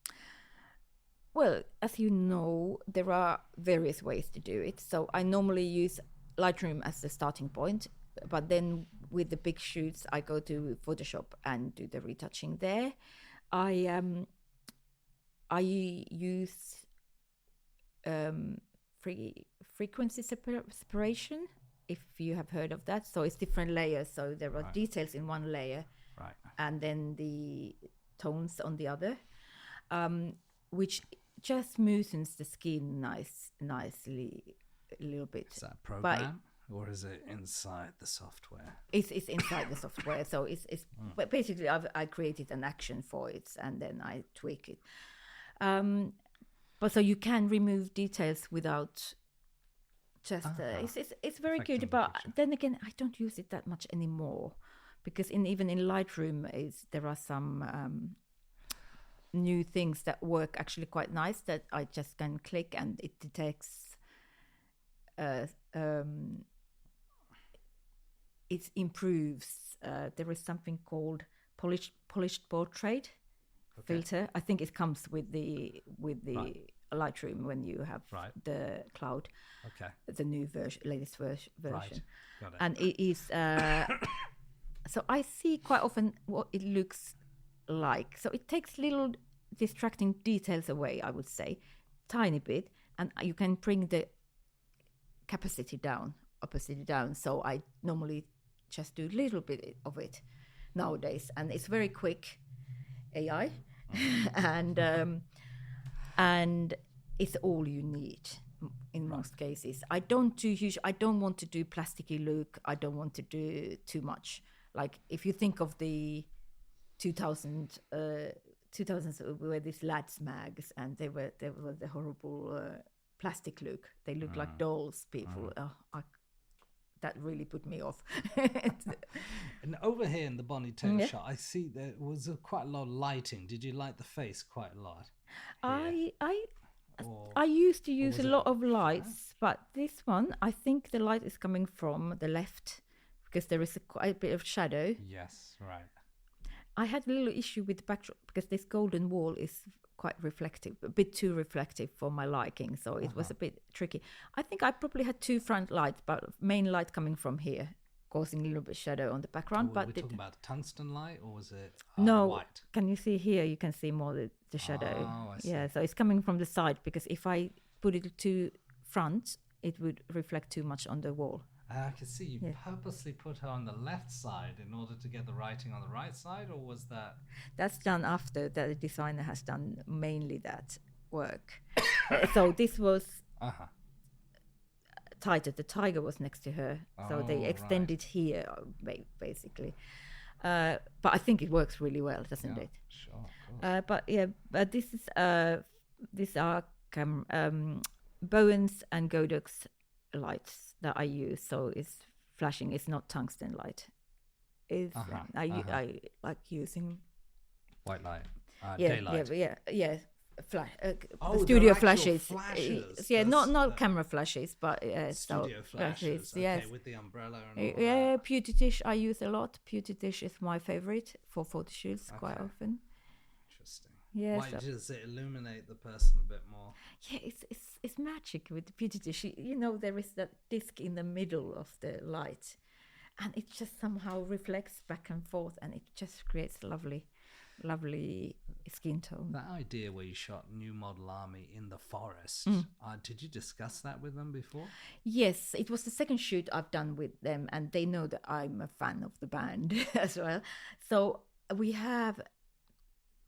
Well, as you know, there are various ways to do it. So I normally use Lightroom as the starting point, but then with the big shoots, I go to Photoshop and do the retouching there. I use frequency separation, if you have heard of that. So it's different layers. So there are details in one layer, and then the tones on the other, which just smoothens the skin nicely a little bit. Is that a program, or is it inside the software? It's inside the software. So it's but basically I created an action for it, and then I tweak it. But so you can remove details without just it's very good. But then again, I don't use it that much anymore, because even in Lightroom there are some new things that work actually quite nice that I just can click and it detects. It improves. There is something called polished portrait filter. I think it comes with the Lightroom when you have the cloud. The new latest version. Right. Got it. And it is. So I see quite often what it looks like. So it takes little distracting details away, I would say, tiny bit, and you can bring the opacity down. So I normally just do a little bit of it nowadays, and it's very quick AI. and it's all you need in most cases. I don't want to do plasticky look. I don't want to do too much. Like if you think of the 2000s were these lads mags, and they were the horrible plastic look. They look like dolls. People, that really put me off. And over here in the Bonnie Taylor shot, I see there was quite a lot of lighting. Did you light the face quite a lot? I used to use a lot of lights, but this one, I think the light is coming from the left because there is quite a bit of shadow. Yes, right. I had a little issue with the backdrop because this golden wall is quite reflective, a bit too reflective for my liking, so it was a bit tricky. I think I probably had two front lights, but main light coming from here, causing a little bit of shadow on the background. Were we talking about tungsten light, or was it no, white? Can you see here? You can see more the shadow. Oh, I see. Yeah, so it's coming from the side, because if I put it to front, it would reflect too much on the wall. I can see you purposely put her on the left side in order to get the writing on the right side, or was that... That's done after the designer has done mainly that work. So this was tighter. The tiger was next to her, so they extended here, basically. But I think it works really well, doesn't it? Sure, of course. But this is these are Bowen's and Godok's lights that I use, so it's flashing. It's not tungsten light. I like using white light, daylight. Flash. Studio flashes. flashes. Not camera flashes, but studio flashes. Yes, with the umbrella and all that. Beauty dish I use a lot. Beauty dish is my favorite for photo shoots quite often. Interesting. Yeah. Why does it illuminate the person a bit more? Yeah, it's magic with the beauty dish. You know, there is that disc in the middle of the light, and it just somehow reflects back and forth, and it just creates lovely skin tone. That idea where you shot New Model Army in the forest, did you discuss that with them before? Yes, it was the second shoot I've done with them, and they know that I'm a fan of the band as well. So we have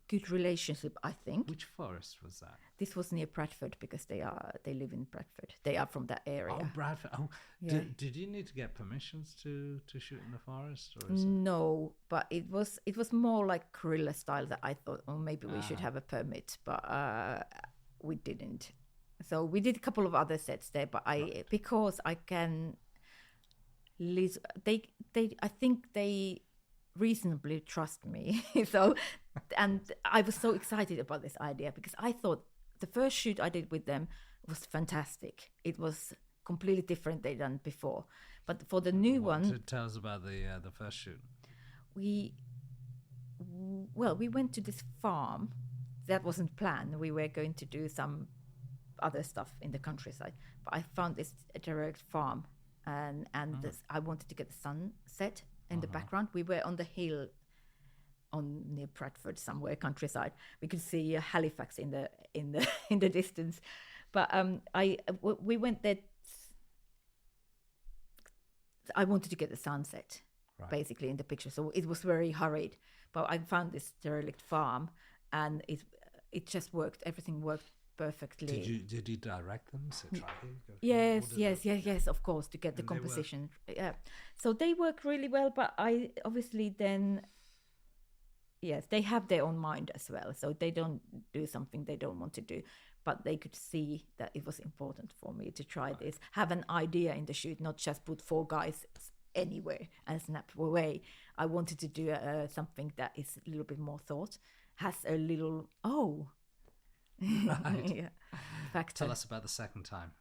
good relationship, I think. Which forest was that? This was near Bradford, because they live in Bradford. They are from that area. Oh, Bradford. Oh, yeah. Did you need to get permissions to shoot in the forest? Or is no, but it was more like guerrilla style that I thought, oh, maybe we should have a permit, but we didn't. So we did a couple of other sets there, but because I can, I think they reasonably trust me. So, and I was so excited about this idea, because I thought the first shoot I did with them was fantastic. It was completely different they'd done before, but for the new one, tell us about the first shoot. We went to this farm. That wasn't planned. We were going to do some other stuff in the countryside, but I found this direct farm, and I wanted to get the sunset in the background. We were on the hill near Bradford, somewhere countryside. We could see Halifax in the distance, but we went there. I wanted to get the sunset, basically, in the picture, so it was very hurried. But I found this derelict farm, and it just worked. Everything worked perfectly. Did you direct them? So try here, yes, of course, to get the composition. Yeah, so they work really well. But I obviously then, yes, they have their own mind as well, so they don't do something they don't want to do. But they could see that it was important for me to try this, have an idea in the shoot, not just put 4 guys anywhere and snap away. I wanted to do something that is a little bit more thought, has a little Right. factor. Tell us about the second time.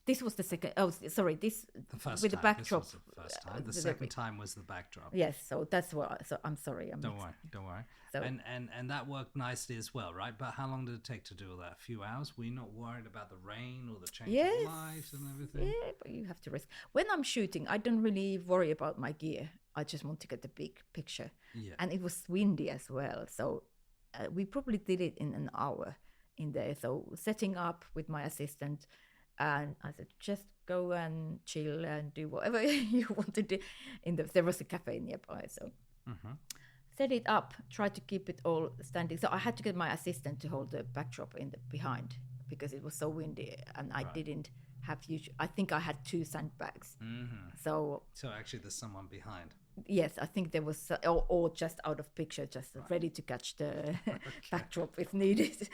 This was the second. Oh, sorry. This the first with time. the backdrop. This was the first time. The second time was the backdrop. Yes. So that's what. So I'm sorry. Don't worry. So, and that worked nicely as well, right? But how long did it take to do all that? A few hours? Were you not worried about the rain or the change of light and everything? Yeah, but you have to risk. When I'm shooting, I don't really worry about my gear. I just want to get the big picture. Yeah. And it was windy as well, so we probably did it in an hour in there. So setting up with my assistant, and I said, just go and chill and do whatever you want to do. There was a cafe nearby, so set it up, try to keep it all standing. So I had to get my assistant to hold the backdrop in the behind, because it was so windy, and I didn't have huge. I think I had 2 sandbags. So actually there's someone behind. Yes, I think there was, or just out of picture, just ready to catch the backdrop if needed.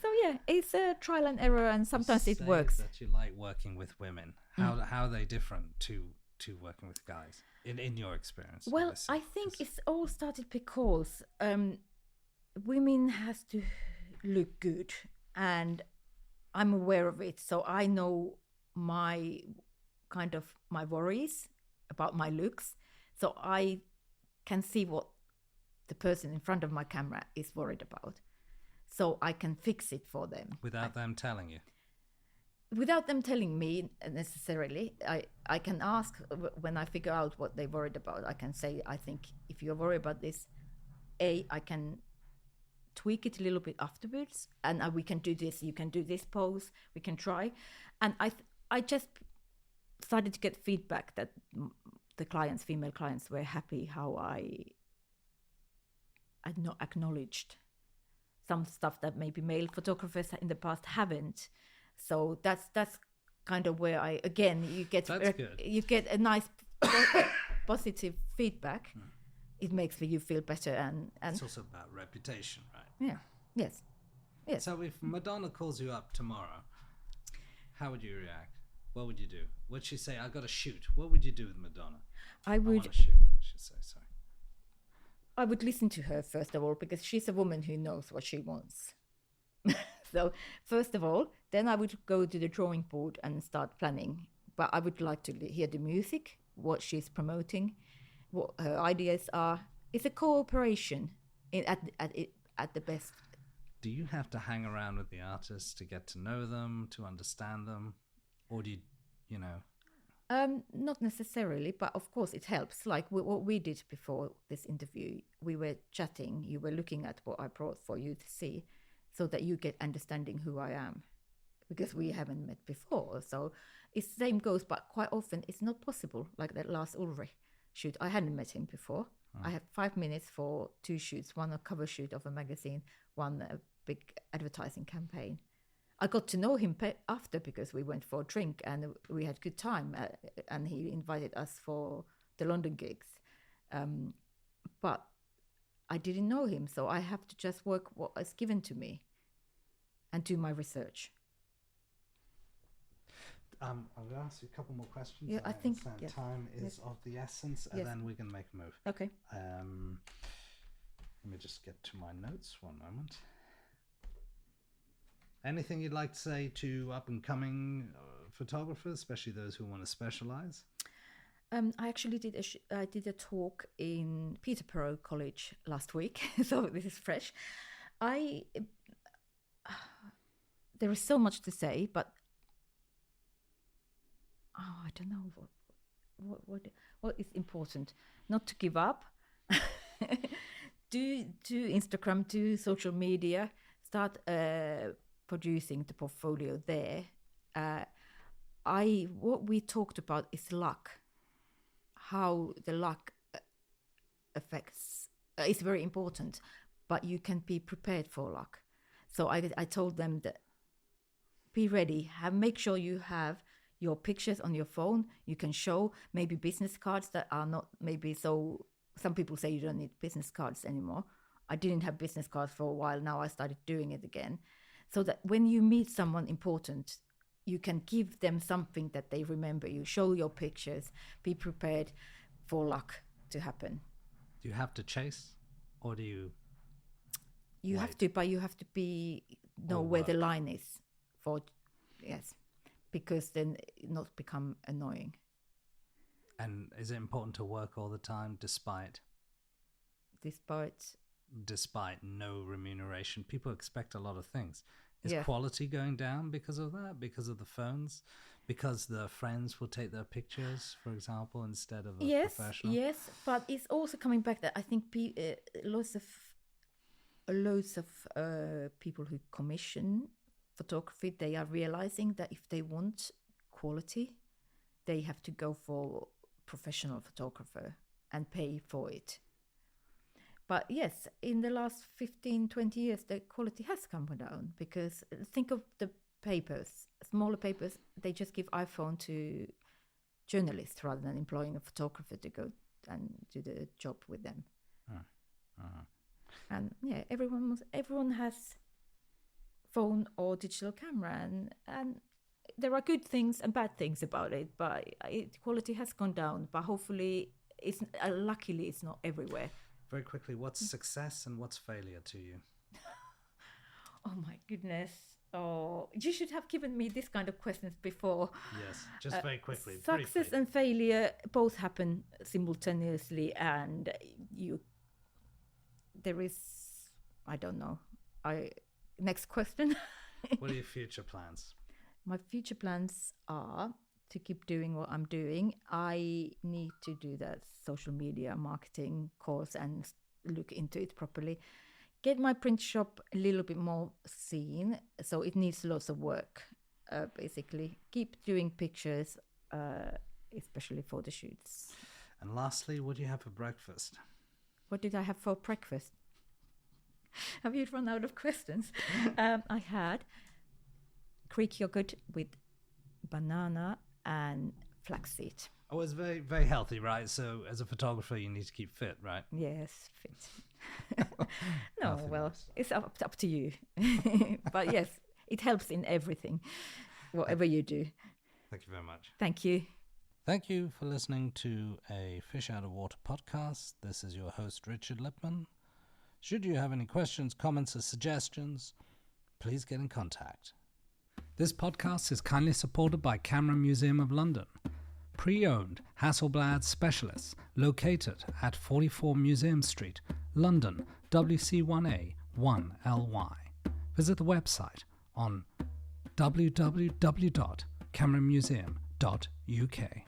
So yeah, it's a trial and error, and sometimes it works. That you like working with women. How are they different to working with guys in your experience? Well, I think it's all started because women has to look good, and I'm aware of it. So I know my worries about my looks. So I can see what the person in front of my camera is worried about. So I can fix it for them. Without them telling you? Without them telling me necessarily. I can ask when I figure out what they're worried about. I can say, I think if you're worried about this, I can tweak it a little bit afterwards. And we can do this. You can do this pose. We can try. And I just started to get feedback that the female clients were happy how I not acknowledged some stuff that maybe male photographers in the past haven't. So that's kind of where you get a nice positive feedback. It makes you feel better, and it's also about reputation, right? Yeah. Yes. So if Madonna calls you up tomorrow, how would you react? What would you do? Would she say, I got to shoot? What would you do with Madonna? I want to shoot, I should say, sorry. I would listen to her, first of all, because she's a woman who knows what she wants. So, first of all, then I would go to the drawing board and start planning. But I would like to hear the music, what she's promoting, what her ideas are. It's a cooperation at the best. Do you have to hang around with the artists to get to know them, to understand them? Or do you know? Not necessarily, but of course it helps. Like what we did before this interview, we were chatting, you were looking at what I brought for you to see, so that you get understanding who I am, because we haven't met before. So it's same goes, but quite often it's not possible. Like that last Ulrich shoot, I hadn't met him before. I had 5 minutes for 2 shoots, one a cover shoot of a magazine, one a big advertising campaign. I got to know him after, because we went for a drink and we had good time, and he invited us for the London gigs. But I didn't know him, so I have to just work what is given to me and do my research. I'm going to ask you a couple more questions. Yeah, I think time is of the essence, and then we can make a move. Okay. Let me just get to my notes 1 moment. Anything you'd like to say to up-and-coming photographers, especially those who want to specialize? I actually did a talk in Peterborough College last week, so this is fresh. There is so much to say, but I don't know what is important. Not to give up. do Instagram, do social media, start producing the portfolio there. What we talked about is luck. How the luck affects is very important, but you can be prepared for luck. So I told them that be ready. Make sure you have your pictures on your phone. You can show maybe business cards that are not maybe so. Some people say you don't need business cards anymore. I didn't have business cards for a while. Now I started doing it again. So that when you meet someone important, you can give them something that they remember. You show your pictures, be prepared for luck to happen. Do you have to chase, or do you? You have to, but you have to know where the line is for, yes, because then it not become annoying. And is it important to work all the time despite no remuneration? People expect a lot of things. Is quality going down because of that? Because of the phones? Because the friends will take their pictures, for example, instead of a professional? Yes, but it's also coming back that I think loads of people who commission photography, they are realizing that if they want quality, they have to go for professional photographer and pay for it. But yes, in the last 15-20 years, the quality has come down, because think of the papers, smaller papers, they just give iPhone to journalists rather than employing a photographer to go and do the job with them. And yeah, everyone has phone or digital camera, and there are good things and bad things about it, but quality has gone down. But hopefully, luckily, it's not everywhere. Very quickly, what's success and what's failure to you? Oh my goodness. Oh, you should have given me this kind of questions before. Yes, just very quickly. Success briefly. And failure both happen simultaneously, and there is, I don't know. Next question. What are your future plans? My future plans are to keep doing what I'm doing. I need to do that social media marketing course and look into it properly. Get my print shop a little bit more seen. So it needs lots of work, basically. Keep doing pictures, especially for the shoots. And lastly, what do you have for breakfast? What did I have for breakfast? Have you run out of questions? I had Greek yogurt with banana and flaxseed. Oh, it's very, very healthy, right? So as a photographer, you need to keep fit, right? Yes, fit. No, well, it's up to you. But yes, it helps in everything, whatever you do. Thank you very much. Thank you. Thank you for listening to a Fish Out of Water podcast. This is your host, Richard Lipman. Should you have any questions, comments, or suggestions, please get in contact. This podcast is kindly supported by Camera Museum of London, pre-owned Hasselblad specialists located at 44 Museum Street, London, WC1A 1LY. Visit the website on www.cameramuseum.uk.